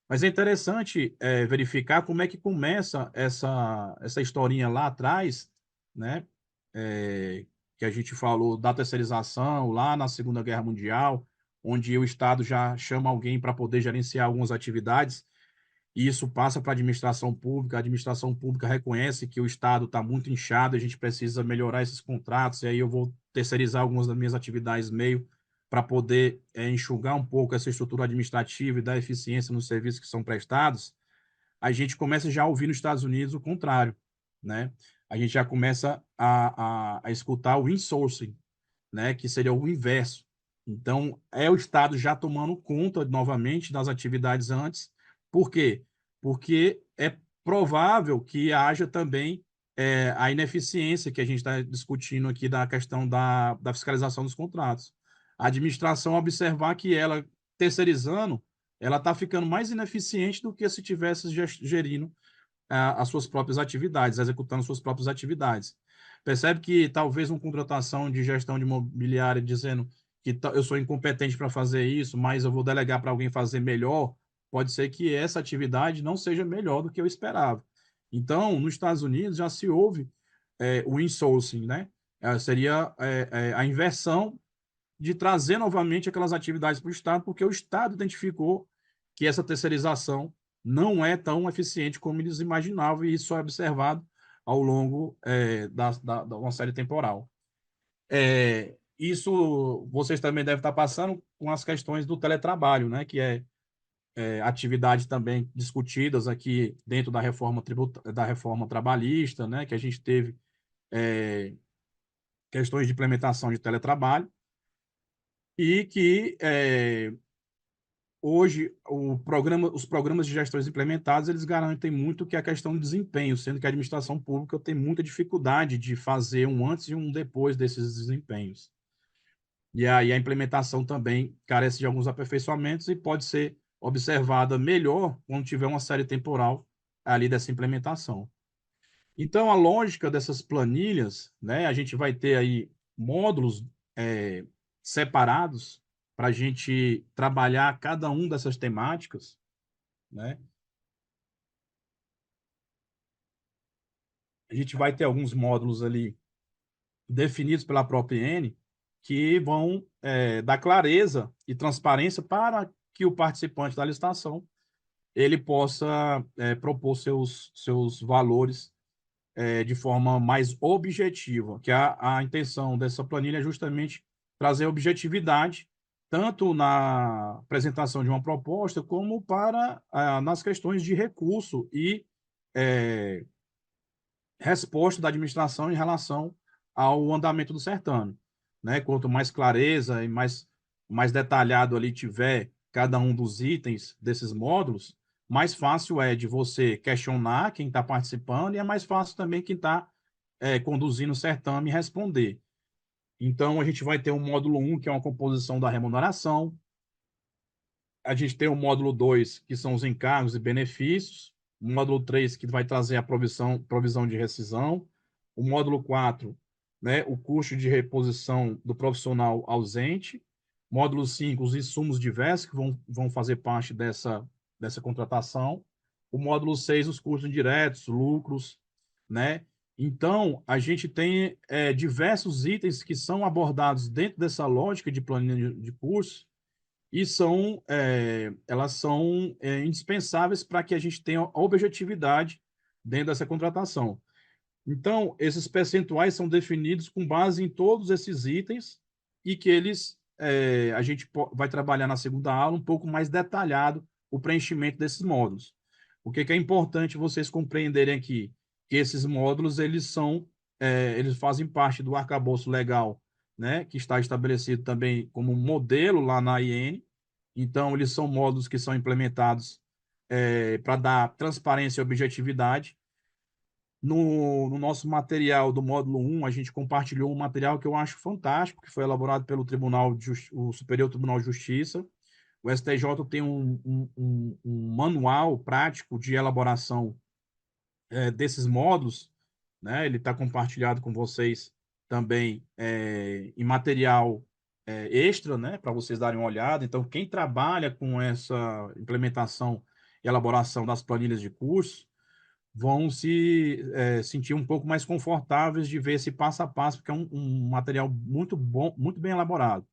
Mas é interessante verificar como é que começa essa historinha lá atrás, né? É, que a gente falou da terceirização lá na Segunda Guerra Mundial, onde o Estado já chama alguém para poder gerenciar algumas atividades, e isso passa para a administração pública reconhece que o Estado está muito inchado, a gente precisa melhorar esses contratos, e aí eu vou terceirizar algumas das minhas atividades meio para poder enxugar um pouco essa estrutura administrativa e dar eficiência nos serviços que são prestados. A gente começa já a ouvir nos Estados Unidos o contrário, né? A gente já começa a escutar o insourcing, né? Que seria o inverso. Então, é o Estado já tomando conta novamente das atividades antes. Por quê? Porque é provável que haja também a ineficiência que a gente está discutindo aqui da questão da fiscalização dos contratos. A administração observar que ela, terceirizando, ela está ficando mais ineficiente do que se tivesse gerindo as suas próprias atividades, executando suas próprias atividades. Percebe que talvez uma contratação de gestão de imobiliária dizendo que eu sou incompetente para fazer isso, mas eu vou delegar para alguém fazer melhor, pode ser que essa atividade não seja melhor do que eu esperava. Então, nos Estados Unidos já se houve o insourcing, né? Seria a inversão de trazer novamente aquelas atividades para o Estado, porque o Estado identificou que essa terceirização não é tão eficiente como eles imaginavam, e isso é observado ao longo da uma série temporal. Isso vocês também devem estar passando com as questões do teletrabalho, né, que atividade também discutidas aqui dentro da reforma trabalhista, né, que a gente teve questões de implementação de teletrabalho, e que hoje os programas de gestões implementados eles garantem muito que a questão de desempenho, sendo que a administração pública tem muita dificuldade de fazer um antes e um depois desses desempenhos. E aí a implementação também carece de alguns aperfeiçoamentos e pode ser observada melhor quando tiver uma série temporal ali dessa implementação. Então, a lógica dessas planilhas, né, a gente vai ter aí módulos é, separados para a gente trabalhar cada um dessas temáticas, né? A gente vai ter alguns módulos ali definidos pela própria N que vão dar clareza e transparência para que o participante da licitação ele possa propor seus valores de forma mais objetiva, que a intenção dessa planilha é justamente trazer objetividade, tanto na apresentação de uma proposta, como para nas questões de recurso e é, resposta da administração em relação ao andamento do certame. Né? Quanto mais clareza e mais detalhado ali tiver cada um dos itens desses módulos, mais fácil é de você questionar quem está participando e é mais fácil também quem está conduzindo o certame responder. Então, a gente vai ter um módulo um que é uma composição da remuneração. A gente tem o módulo 2 que são os encargos e benefícios. O módulo 3 que vai trazer a provisão de rescisão. O módulo 4, né, o custo de reposição do profissional ausente. Módulo 5, os insumos diversos que vão fazer parte dessa contratação. O módulo 6, os custos indiretos, lucros, né? Então, a gente tem diversos itens que são abordados dentro dessa lógica de planilha de curso e elas são indispensáveis para que a gente tenha objetividade dentro dessa contratação. Então, esses percentuais são definidos com base em todos esses itens e que a gente vai trabalhar na segunda aula um pouco mais detalhado o preenchimento desses módulos. O que é importante vocês compreenderem aqui? Que esses módulos, eles fazem parte do arcabouço legal, né, que está estabelecido também como modelo lá na IN. Então, eles são módulos que são implementados para dar transparência e objetividade. No nosso material do módulo um a gente compartilhou um material que eu acho fantástico, que foi elaborado pelo o Superior Tribunal de Justiça. O STJ tem um manual prático de elaboração desses módulos, né? Ele está compartilhado com vocês também em material extra, né? Para vocês darem uma olhada. Então, quem trabalha com essa implementação e elaboração das planilhas de curso, vão se sentir um pouco mais confortáveis de ver esse passo a passo, porque é um material muito bom, muito bem elaborado,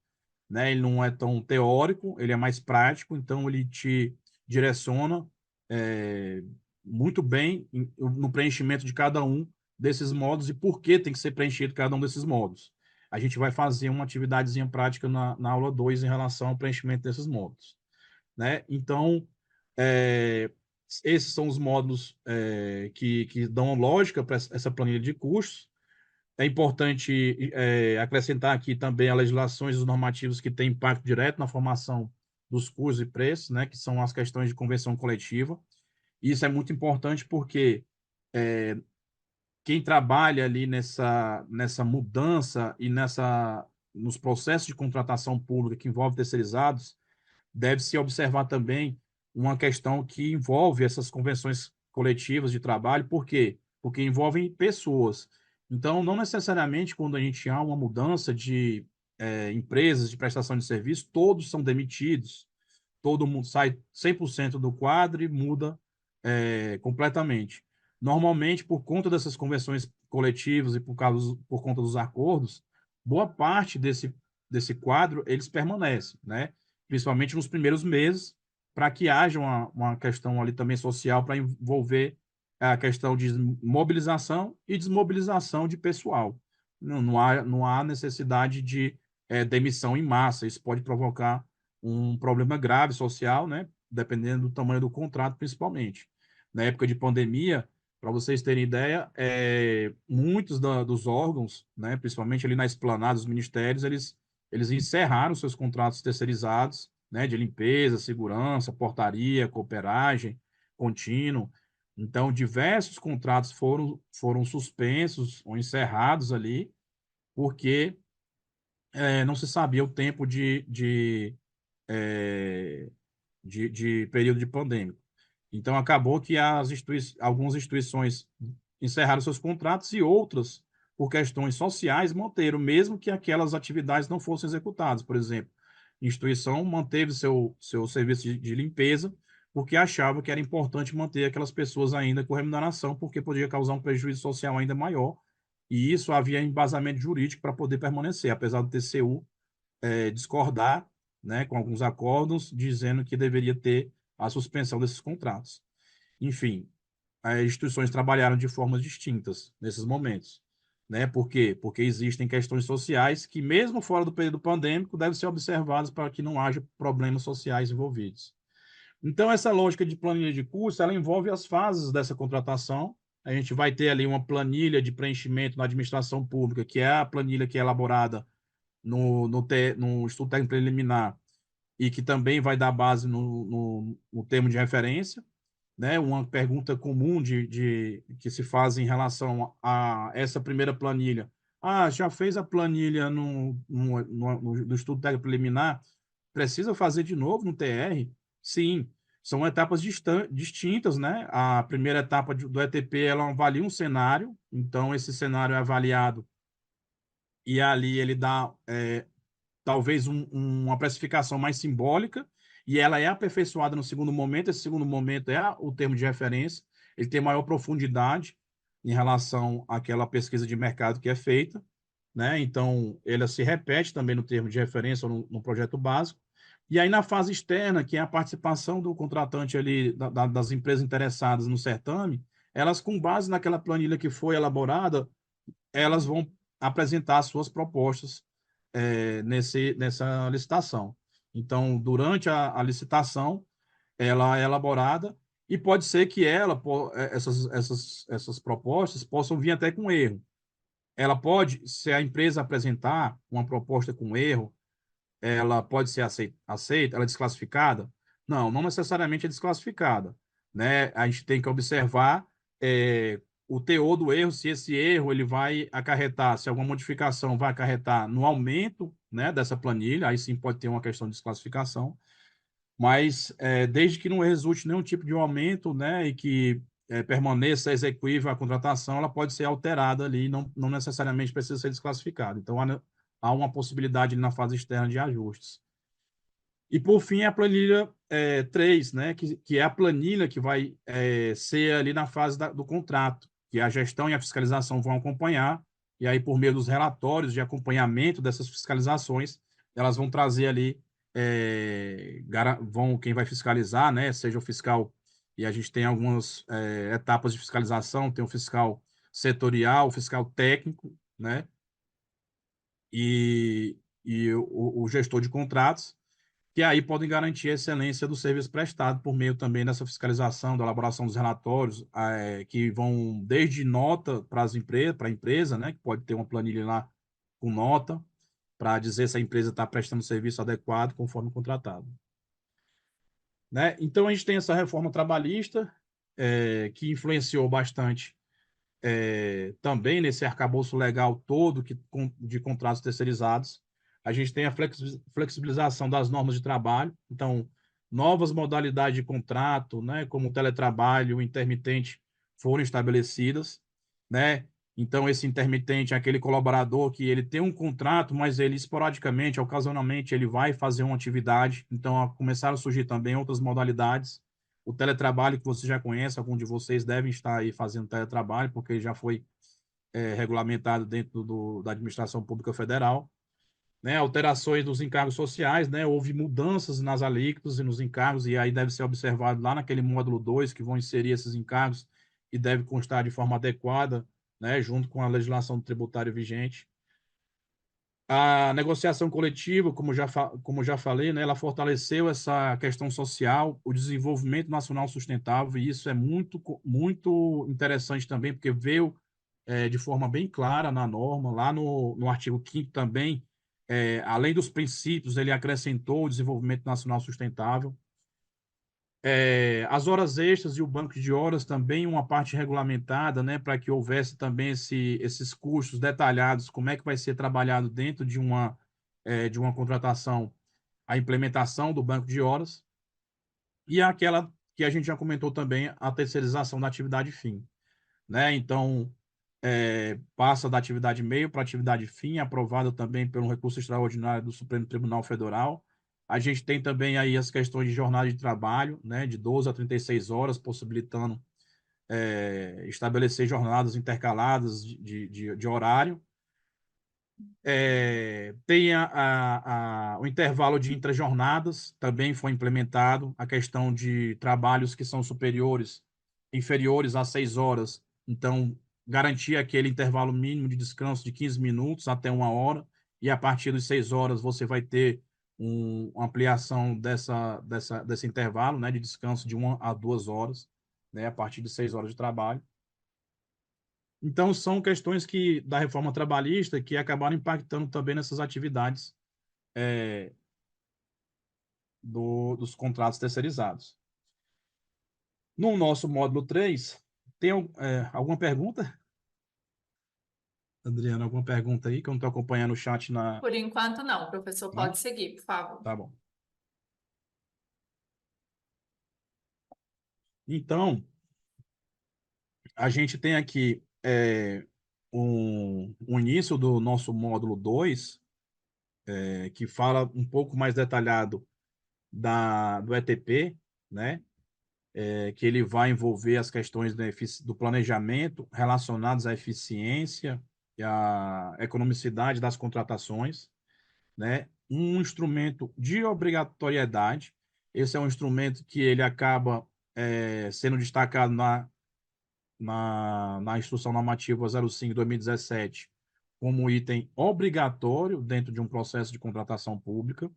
né? Ele não é tão teórico, ele é mais prático, então ele te direciona é, muito bem no preenchimento de cada um desses modos e por que tem que ser preenchido cada um desses modos. A gente vai fazer uma atividadezinha prática na aula 2 em relação ao preenchimento desses modos, né? Então, é, esses são os módulos que dão lógica para essa planilha de custos. É importante acrescentar aqui também as legislações e os normativos que têm impacto direto na formação dos custos e preços, né, que são as questões de convenção coletiva. Isso é muito importante porque quem trabalha ali nessa mudança e nos processos de contratação pública que envolve terceirizados, deve-se observar também uma questão que envolve essas convenções coletivas de trabalho, por quê? Porque envolvem pessoas. Então, não necessariamente quando a gente há uma mudança de empresas de prestação de serviço, todos são demitidos, todo mundo sai 100% do quadro e muda completamente. Normalmente, por conta dessas convenções coletivas e por conta dos acordos, boa parte desse quadro eles permanecem, né? Principalmente nos primeiros meses, para que haja uma questão ali também social para envolver a questão de mobilização e desmobilização de pessoal. Não há necessidade de demissão em massa. Isso pode provocar um problema grave social, né? Dependendo do tamanho do contrato, principalmente. Na época de pandemia, para vocês terem ideia, muitos dos órgãos, né, principalmente ali na esplanada dos ministérios, eles encerraram seus contratos terceirizados, né, de limpeza, segurança, portaria, cooperagem, contínuo. Então, diversos contratos foram suspensos ou encerrados ali, porque não se sabia o tempo eh, de período de pandêmico. Então, acabou que algumas instituições encerraram seus contratos e outras, por questões sociais, manteram, mesmo que aquelas atividades não fossem executadas. Por exemplo, a instituição manteve seu serviço de limpeza, porque achava que era importante manter aquelas pessoas ainda com remuneração, porque podia causar um prejuízo social ainda maior, e isso havia embasamento jurídico para poder permanecer, apesar do TCU discordar, né, com alguns acordos, dizendo que deveria ter a suspensão desses contratos. Enfim, as instituições trabalharam de formas distintas nesses momentos. Né? Por quê? Porque existem questões sociais que, mesmo fora do período pandêmico, devem ser observadas para que não haja problemas sociais envolvidos. Então, essa lógica de planilha de curso, ela envolve as fases dessa contratação. A gente vai ter ali uma planilha de preenchimento na administração pública, que é a planilha que é elaborada no estudo técnico preliminar e que também vai dar base no termo de referência. né? Uma pergunta comum que se faz em relação a essa primeira planilha. Ah, já fez a planilha no estudo técnico preliminar? Precisa fazer de novo no TR? Sim, são etapas distintas, né? A primeira etapa do ETP, ela avalia um cenário, então esse cenário é avaliado e ali ele dá talvez uma precificação mais simbólica, e ela é aperfeiçoada no segundo momento. Esse segundo momento é o termo de referência, ele tem maior profundidade em relação àquela pesquisa de mercado que é feita, né? Então, ele se repete também no termo de referência ou no projeto básico. E aí, na fase externa, que é a participação do contratante ali, das empresas interessadas no certame, elas, com base naquela planilha que foi elaborada, elas vão apresentar as suas propostas nessa licitação. Então, durante a licitação, ela é elaborada e pode ser que essas propostas possam vir até com erro. Ela pode, se a empresa apresentar uma proposta com erro, ela pode ser aceita, ela é desclassificada? Não, não necessariamente é desclassificada, né? A gente tem que observar o teor do erro, se esse erro ele vai acarretar, se alguma modificação vai acarretar no aumento, né, dessa planilha, aí sim pode ter uma questão de desclassificação, mas desde que não resulte nenhum tipo de aumento, né, e que permaneça execuível a contratação, ela pode ser alterada ali, não necessariamente precisa ser desclassificada. Então, há uma possibilidade ali na fase externa de ajustes. E, por fim, a planilha 3, né, que é a planilha que vai ser ali na fase do contrato, que a gestão e a fiscalização vão acompanhar, e aí, por meio dos relatórios de acompanhamento dessas fiscalizações, elas vão trazer ali, quem vai fiscalizar, né, seja o fiscal, e a gente tem algumas etapas de fiscalização, tem o fiscal setorial, o fiscal técnico, né, e o gestor de contratos, que aí podem garantir a excelência do serviço prestado por meio também dessa fiscalização, da elaboração dos relatórios, que vão desde nota para a empresa, né, que pode ter uma planilha lá com nota, para dizer se a empresa está prestando serviço adequado conforme contratado. Né? Então, a gente tem essa reforma trabalhista, que influenciou bastante também nesse arcabouço legal todo de contratos terceirizados. A gente tem a flexibilização das normas de trabalho, então, novas modalidades de contrato, né, como o teletrabalho, o intermitente, foram estabelecidas, né? Então, esse intermitente é aquele colaborador que ele tem um contrato, mas ele esporadicamente, ocasionalmente, ele vai fazer uma atividade. Então, começaram a surgir também outras modalidades. O teletrabalho, que você já conhece, alguns de vocês devem estar aí fazendo teletrabalho, porque já foi regulamentado dentro da Administração Pública Federal. Né? Alterações dos encargos sociais, né? Houve mudanças nas alíquotas e nos encargos, e aí deve ser observado lá naquele módulo 2 que vão inserir esses encargos e deve constar de forma adequada, né? Junto com a legislação tributária vigente. A negociação coletiva, como já falei, né, ela fortaleceu essa questão social, o desenvolvimento nacional sustentável, e isso é muito interessante também, porque veio de forma bem clara na norma, lá no artigo 5º também, além dos princípios, ele acrescentou o desenvolvimento nacional sustentável. As horas extras e o banco de horas também uma parte regulamentada, né, para que houvesse também esses custos detalhados, como é que vai ser trabalhado dentro de uma contratação, a implementação do banco de horas, e aquela que a gente já comentou também, a terceirização da atividade fim, né? Então, passa da atividade meio para atividade fim, aprovada também pelo recurso extraordinário do Supremo Tribunal Federal. A gente tem também aí as questões de jornada de trabalho, né, de 12 a 36 horas, possibilitando estabelecer jornadas intercaladas de horário. Tem o intervalo de intrajornadas, também foi implementado, a questão de trabalhos que são inferiores a 6 horas, então, garantir aquele intervalo mínimo de descanso de 15 minutos até 1 hora, e a partir das 6 horas você vai ter uma ampliação desse intervalo, né, de descanso de 1 a 2 horas, né, a partir de 6 horas de trabalho. Então, são questões da reforma trabalhista que acabaram impactando também nessas atividades dos contratos terceirizados. No nosso módulo 3 tem alguma pergunta? Adriana, alguma pergunta aí que eu não estou acompanhando o chat na... Por enquanto, não. O professor Não? pode seguir, por favor. Tá bom. Então, a gente tem aqui um início do nosso módulo 2, que fala um pouco mais detalhado do ETP, né? Que ele vai envolver as questões do planejamento relacionadas à eficiência e à economicidade das contratações, né? Um instrumento de obrigatoriedade. Esse é um instrumento que ele acaba sendo destacado na Instrução Normativa 05/2017 como item obrigatório dentro de um processo de contratação pública,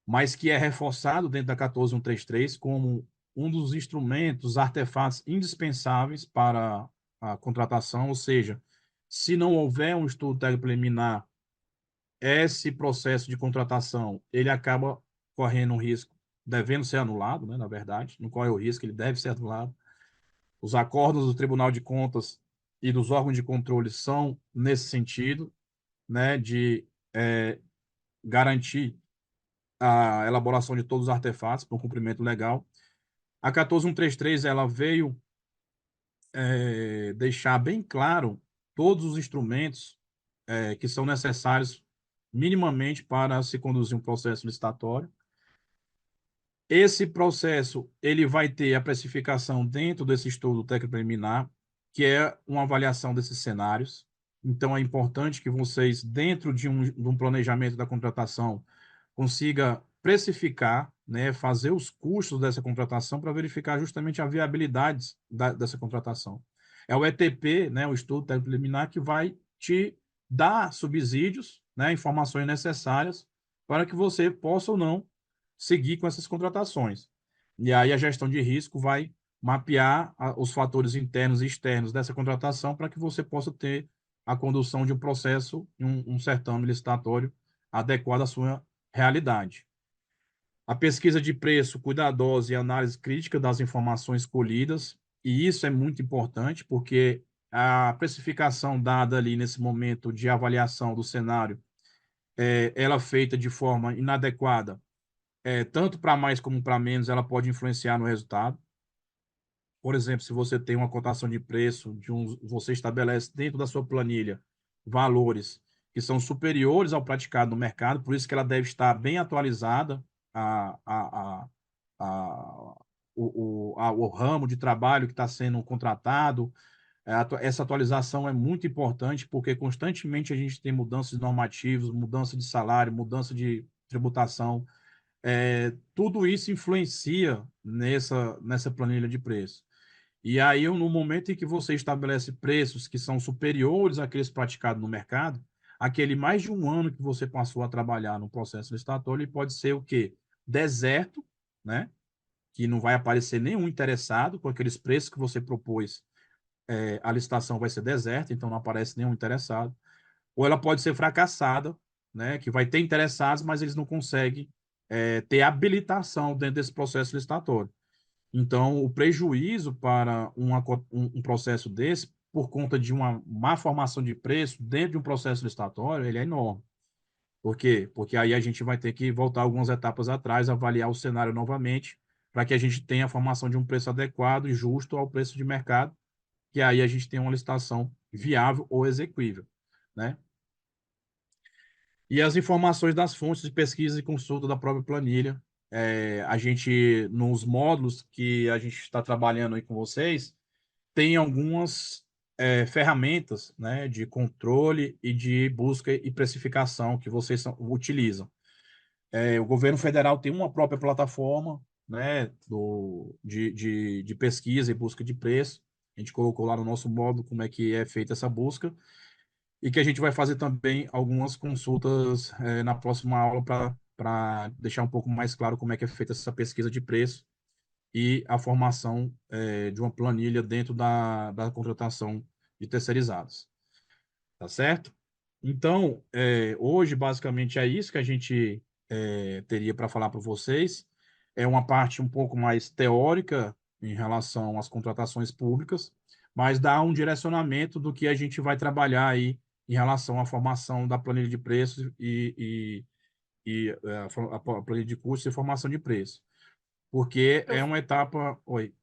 mas que é reforçado dentro da 14133 como um dos instrumentos, artefatos indispensáveis para a contratação, ou seja, se não houver um estudo técnico preliminar, esse processo de contratação, ele acaba correndo um risco, devendo ser anulado, né, na verdade, não corre o risco, ele deve ser anulado. Os acordos do Tribunal de Contas e dos órgãos de controle são nesse sentido, né, de garantir a elaboração de todos os artefatos para o cumprimento legal. A 14133 ela veio deixar bem claro todos os instrumentos que são necessários minimamente para se conduzir um processo licitatório. Esse processo ele vai ter a precificação dentro desse estudo técnico preliminar, que é uma avaliação desses cenários. Então, é importante que vocês, dentro de um planejamento da contratação, consiga precificar, né, fazer os custos dessa contratação para verificar justamente a viabilidade dessa contratação. É o ETP, né, o estudo técnico preliminar, que vai te dar subsídios, né, informações necessárias para que você possa ou não seguir com essas contratações. E aí a gestão de risco vai mapear os fatores internos e externos dessa contratação para que você possa ter a condução de um processo, um certame licitatório adequado à sua realidade. A pesquisa de preço cuidadosa e análise crítica das informações colhidas, e isso é muito importante, porque a precificação dada ali nesse momento de avaliação do cenário, ela é feita de forma inadequada, tanto para mais como para menos, ela pode influenciar no resultado. Por exemplo, se você tem uma cotação de preço, você estabelece dentro da sua planilha valores que são superiores ao praticado no mercado, por isso que ela deve estar bem atualizada a, a, a, a, o ramo de trabalho que está sendo contratado. Essa atualização é muito importante porque constantemente a gente tem mudanças normativas, mudança de salário, mudança de tributação. Tudo isso influencia nessa planilha de preço. E aí, no momento em que você estabelece preços que são superiores àqueles praticados no mercado, aquele mais de um ano que você passou a trabalhar no processo licitatório, ele pode ser o quê? Deserto, né? Que não vai aparecer nenhum interessado com aqueles preços que você propôs. A licitação vai ser deserta, então não aparece nenhum interessado. Ou ela pode ser fracassada, né? Que vai ter interessados, mas eles não conseguem ter habilitação dentro desse processo licitatório. Então, o prejuízo para um processo desse, por conta de uma má formação de preço dentro de um processo licitatório, ele é enorme. Por quê? Porque aí a gente vai ter que voltar algumas etapas atrás, avaliar o cenário novamente, para que a gente tenha a formação de um preço adequado e justo ao preço de mercado, que aí a gente tem uma licitação viável ou exequível, né? E as informações das fontes de pesquisa e consulta da própria planilha. A gente, nos módulos que a gente está trabalhando aí com vocês, tem algumas ferramentas, né, de controle e de busca e precificação que vocês utilizam. O governo federal tem uma própria plataforma, né, de pesquisa e busca de preço. A gente colocou lá no nosso módulo como é que é feita essa busca e que a gente vai fazer também algumas consultas na próxima aula para deixar um pouco mais claro como é que é feita essa pesquisa de preço e a formação de uma planilha dentro da contratação de terceirizados. Tá certo? Então, hoje, basicamente, é isso que a gente teria para falar para vocês. É uma parte um pouco mais teórica em relação às contratações públicas, mas dá um direcionamento do que a gente vai trabalhar aí em relação à formação da planilha de preços a planilha de custos e formação de preço, porque é Eu- uma etapa. Oi,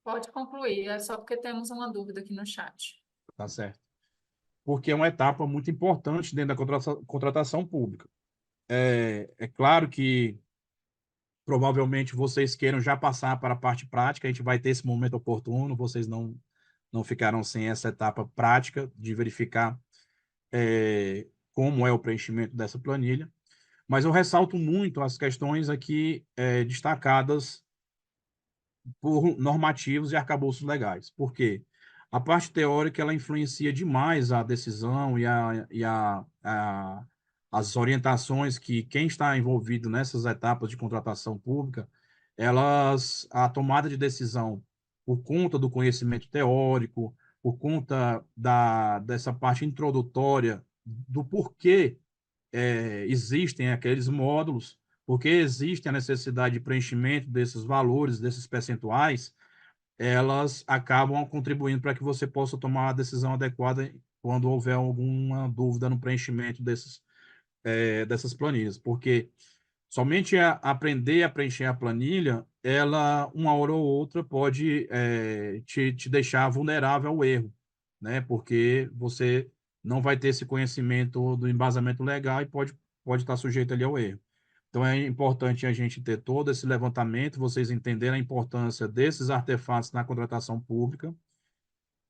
Pode concluir, é só porque temos uma dúvida aqui no chat. tá certo. Porque é uma etapa muito importante dentro da contratação pública. É claro que provavelmente vocês queiram já passar para a parte prática, a gente vai ter esse momento oportuno, vocês não ficarão sem essa etapa prática de verificar como é o preenchimento dessa planilha, mas eu ressalto muito as questões aqui destacadas por normativos e arcabouços legais. Por quê? A parte teórica ela influencia demais a decisão as orientações que quem está envolvido nessas etapas de contratação pública, a tomada de decisão por conta do conhecimento teórico, por conta dessa parte introdutória do porquê existem aqueles módulos, porque existe a necessidade de preenchimento desses valores, desses percentuais, elas acabam contribuindo para que você possa tomar a decisão adequada quando houver alguma dúvida no preenchimento dessas planilhas, porque somente aprender a preencher a planilha, ela, uma hora ou outra, pode te deixar vulnerável ao erro, né? Porque você não vai ter esse conhecimento do embasamento legal e pode estar sujeito ali ao erro. Então, é importante a gente ter todo esse levantamento, vocês entenderem a importância desses artefatos na contratação pública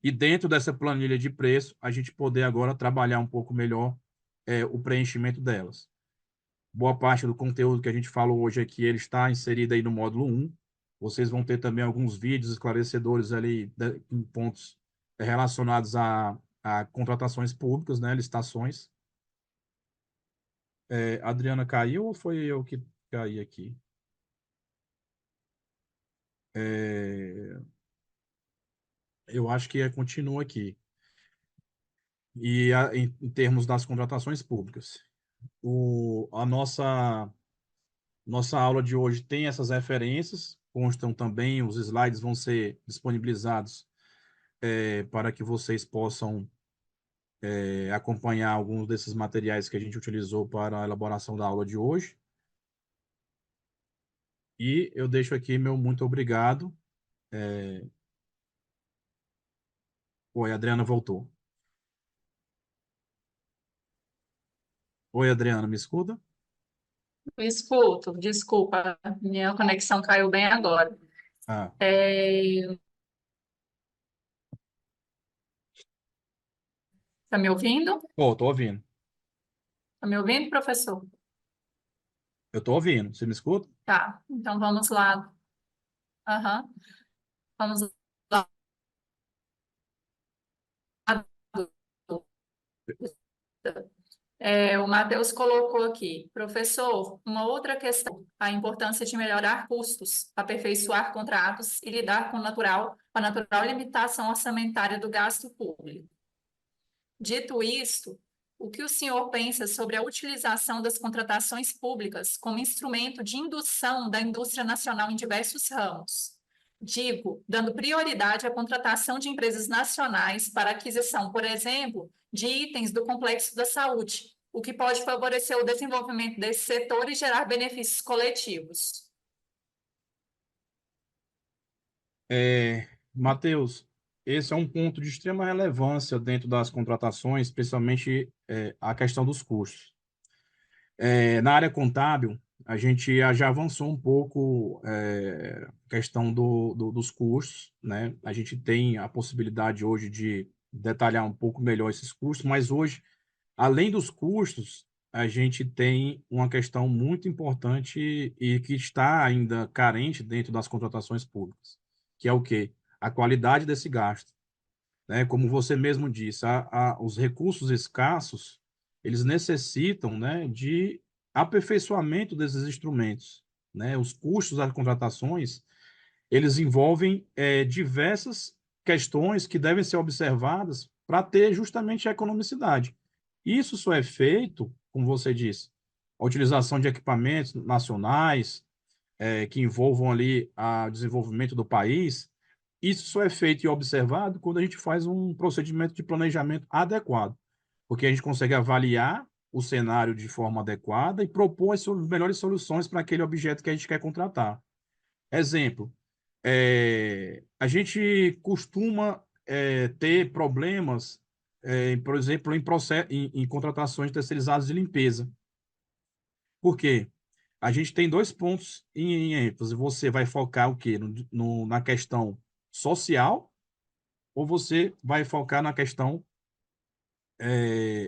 e dentro dessa planilha de preço, a gente poder agora trabalhar um pouco melhor o preenchimento delas. Boa parte do conteúdo que a gente falou hoje aqui, ele está inserido aí no módulo 1. Vocês vão ter também alguns vídeos esclarecedores ali em pontos relacionados a contratações públicas, né, licitações. A Adriana caiu ou foi eu que caí aqui? É, eu acho que continua aqui. Em termos das contratações públicas. A nossa aula de hoje tem essas referências, constam também, os slides vão ser disponibilizados para que vocês possam acompanhar alguns desses materiais que a gente utilizou para a elaboração da aula de hoje. E eu deixo aqui meu muito obrigado. Oi, a Adriana voltou. Oi, Adriana, me escuta? Eu escuto, desculpa, minha conexão caiu bem agora. Ah, Tá me ouvindo? tô ouvindo. Tá me ouvindo, professor? Eu tô ouvindo. Você me escuta? Tá, então vamos lá. Aham. Vamos lá. O Matheus colocou aqui, professor, uma outra questão, a importância de melhorar custos, aperfeiçoar contratos e lidar com a natural limitação orçamentária do gasto público. Dito isto, o que o senhor pensa sobre a utilização das contratações públicas como instrumento de indução da indústria nacional em diversos ramos? Digo, dando prioridade à contratação de empresas nacionais para aquisição, por exemplo, de itens do complexo da saúde, o que pode favorecer o desenvolvimento desse setor e gerar benefícios coletivos. Matheus, esse é um ponto de extrema relevância dentro das contratações, especialmente a questão dos custos. Na área contábil, a gente já avançou um pouco a questão dos custos, né? A gente tem a possibilidade hoje de detalhar um pouco melhor esses custos, mas hoje, além dos custos, a gente tem uma questão muito importante e que está ainda carente dentro das contratações públicas, que é o quê? A qualidade desse gasto, né? Como você mesmo disse, os recursos escassos, eles necessitam, né, de aperfeiçoamento desses instrumentos, né? Os custos das contratações, eles envolvem diversas questões que devem ser observadas para ter justamente a economicidade. Isso só é feito, como você disse, a utilização de equipamentos nacionais, que envolvam ali o desenvolvimento do país, isso só é feito e observado quando a gente faz um procedimento de planejamento adequado, porque a gente consegue avaliar o cenário de forma adequada e propor as melhores soluções para aquele objeto que a gente quer contratar. Exemplo, a gente costuma ter problemas, por exemplo, em contratações terceirizadas de limpeza. Por quê? A gente tem dois pontos em ênfase. Você vai focar o quê? Na questão social ou você vai focar na questão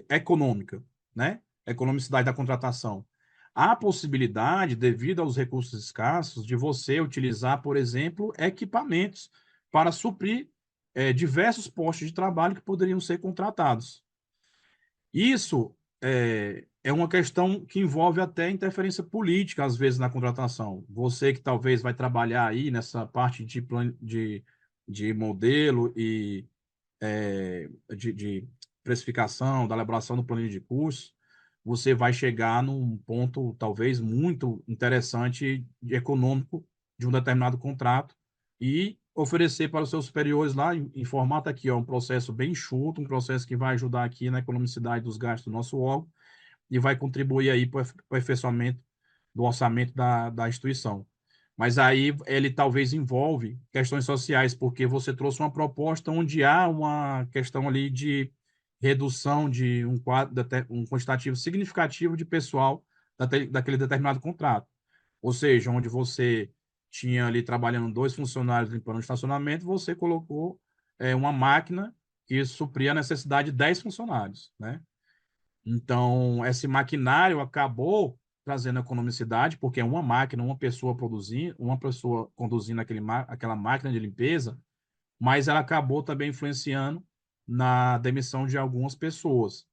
econômica, né? Economicidade da contratação. Há possibilidade, devido aos recursos escassos, de você utilizar, por exemplo, equipamentos para suprir diversos postos de trabalho que poderiam ser contratados. Isso é uma questão que envolve até interferência política, às vezes, na contratação. Você que talvez vai trabalhar aí nessa parte de modelo e de precificação, da elaboração do plano de curso, você vai chegar num ponto talvez muito interessante e econômico de um determinado contrato e oferecer para os seus superiores lá em formato aqui, ó, um processo bem enxuto, um processo que vai ajudar aqui na economicidade dos gastos do nosso órgão e vai contribuir aí para o aperfeiçoamento do orçamento da instituição. Mas aí ele talvez envolve questões sociais, porque você trouxe uma proposta onde há uma questão ali de redução de um quantitativo significativo de pessoal daquele determinado contrato. Ou seja, onde você tinha ali trabalhando dois funcionários limpando o estacionamento, você colocou uma máquina que supria a necessidade de 10 funcionários, né? Então, esse maquinário acabou trazendo economicidade, porque é uma máquina, uma pessoa produzindo, uma pessoa conduzindo aquela máquina de limpeza, mas ela acabou também influenciando na demissão de algumas pessoas.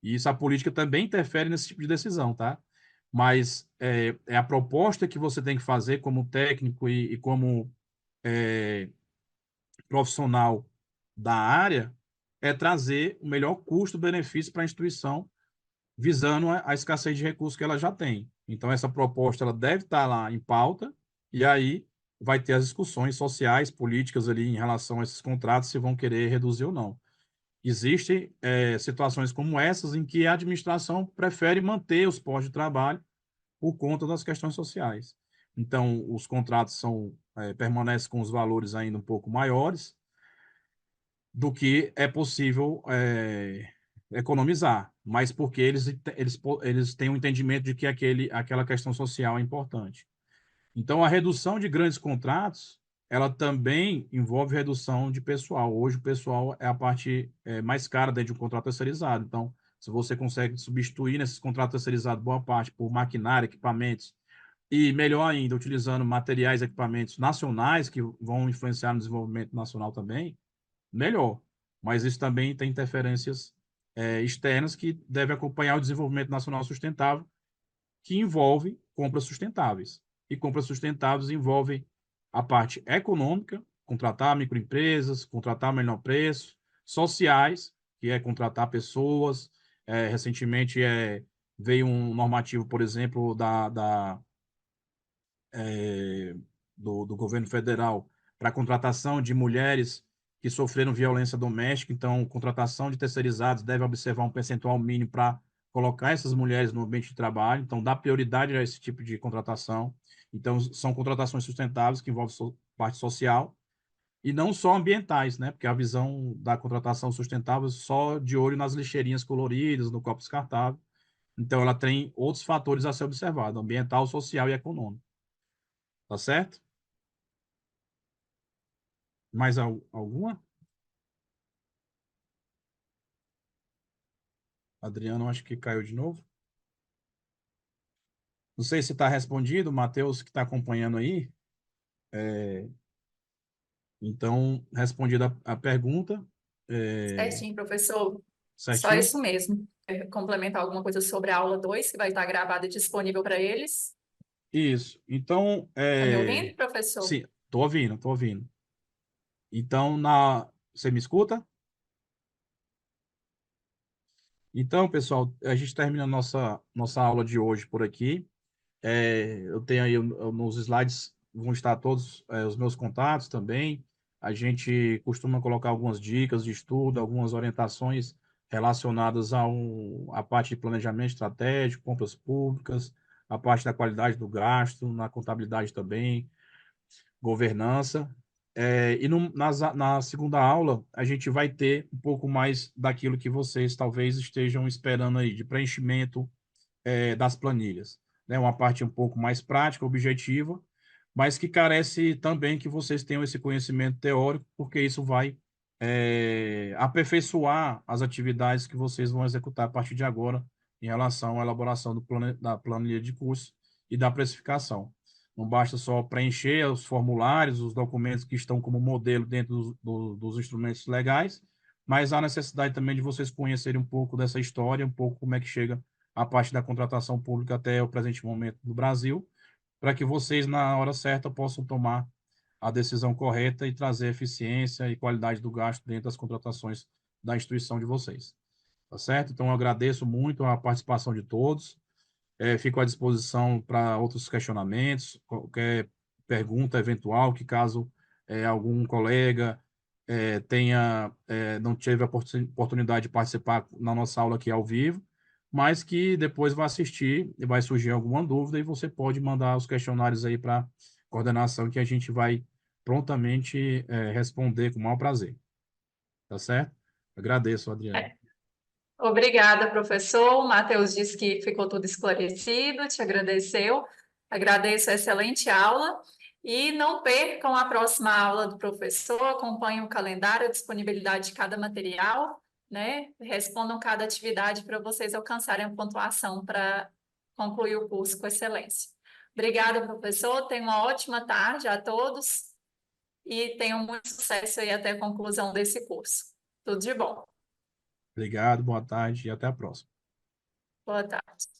E isso a política também interfere nesse tipo de decisão, tá? Mas é a proposta que você tem que fazer como técnico e como é, profissional da área é trazer o melhor custo-benefício para a instituição visando a escassez de recursos que ela já tem. Então, essa proposta ela deve estar lá em pauta, e aí vai ter as discussões sociais, políticas ali em relação a esses contratos, se vão querer reduzir ou não. Existem situações como essas em que a administração prefere manter os postos de trabalho por conta das questões sociais. Então, os contratos permanecem com os valores ainda um pouco maiores, do que é possível economizar, mas porque eles têm um entendimento de que aquela questão social é importante. Então, a redução de grandes contratos, ela também envolve redução de pessoal. Hoje, o pessoal é a parte mais cara dentro de um contrato terceirizado. Então, se você consegue substituir nesses contratos terceirizados boa parte por maquinário, equipamentos, e melhor ainda, utilizando materiais e equipamentos nacionais que vão influenciar no desenvolvimento nacional também, melhor. Mas isso também tem interferências externas que devem acompanhar o desenvolvimento nacional sustentável, que envolve compras sustentáveis. E compras sustentáveis envolvem a parte econômica, contratar microempresas, contratar menor preço, sociais, que é contratar pessoas. Recentemente veio um normativo, por exemplo, é, do governo federal para a contratação de mulheres que sofreram violência doméstica. Então, contratação de terceirizados deve observar um percentual mínimo para colocar essas mulheres no ambiente de trabalho. Então, dá prioridade a esse tipo de contratação. Então, são contratações sustentáveis que envolvem parte social e não só ambientais, né? Porque a visão da contratação sustentável é só de olho nas lixeirinhas coloridas, no copo descartável. Então, ela tem outros fatores a ser observado, ambiental, social e econômico. Tá certo? Mais alguma? Adriano, acho que caiu de novo. Não sei se está respondido, Matheus, que está acompanhando aí. Então, respondida a pergunta, é, Certinho, professor. Só certinho? isso mesmo. Complementar alguma coisa sobre a aula 2 que vai estar gravada e disponível para eles. Isso. Então, Tá me ouvindo, professor? sim, estou ouvindo, estou ouvindo. Então, você me escuta? Então, pessoal, a gente termina a nossa aula de hoje por aqui. Eu tenho aí nos slides, vão estar todos os meus contatos também. A gente costuma colocar algumas dicas de estudo, algumas orientações relacionadas à parte de planejamento estratégico, compras públicas, a parte da qualidade do gasto, na contabilidade também, governança. Na segunda aula, a gente vai ter um pouco mais daquilo que vocês talvez estejam esperando aí, de preenchimento das planilhas, né? Uma parte um pouco mais prática, objetiva, mas que carece também que vocês tenham esse conhecimento teórico, porque isso vai aperfeiçoar as atividades que vocês vão executar a partir de agora em relação à elaboração da planilha de curso e da precificação. Não basta só preencher os formulários, os documentos que estão como modelo dentro dos instrumentos legais, mas há necessidade também de vocês conhecerem um pouco dessa história, um pouco como é que chega a parte da contratação pública até o presente momento no Brasil, para que vocês, na hora certa, possam tomar a decisão correta e trazer eficiência e qualidade do gasto dentro das contratações da instituição de vocês. Tá certo? Então, eu agradeço muito a participação de todos. Fico à disposição para outros questionamentos, qualquer pergunta eventual, que caso algum colega não teve a oportunidade de participar na nossa aula aqui ao vivo, mas que depois vai assistir e vai surgir alguma dúvida e você pode mandar os questionários aí para a coordenação que a gente vai prontamente responder com o maior prazer. Tá certo? Agradeço, Adriano. Obrigada, professor. O Matheus disse que ficou tudo esclarecido, te agradeceu. Agradeço a excelente aula. E não percam a próxima aula do professor, acompanhem o calendário, a disponibilidade de cada material, né? Respondam cada atividade para vocês alcançarem a pontuação para concluir o curso com excelência. Obrigada, professor. Tenham uma ótima tarde a todos e tenham muito sucesso aí até a conclusão desse curso. Tudo de bom. Obrigado, boa tarde e até a próxima. Boa tarde.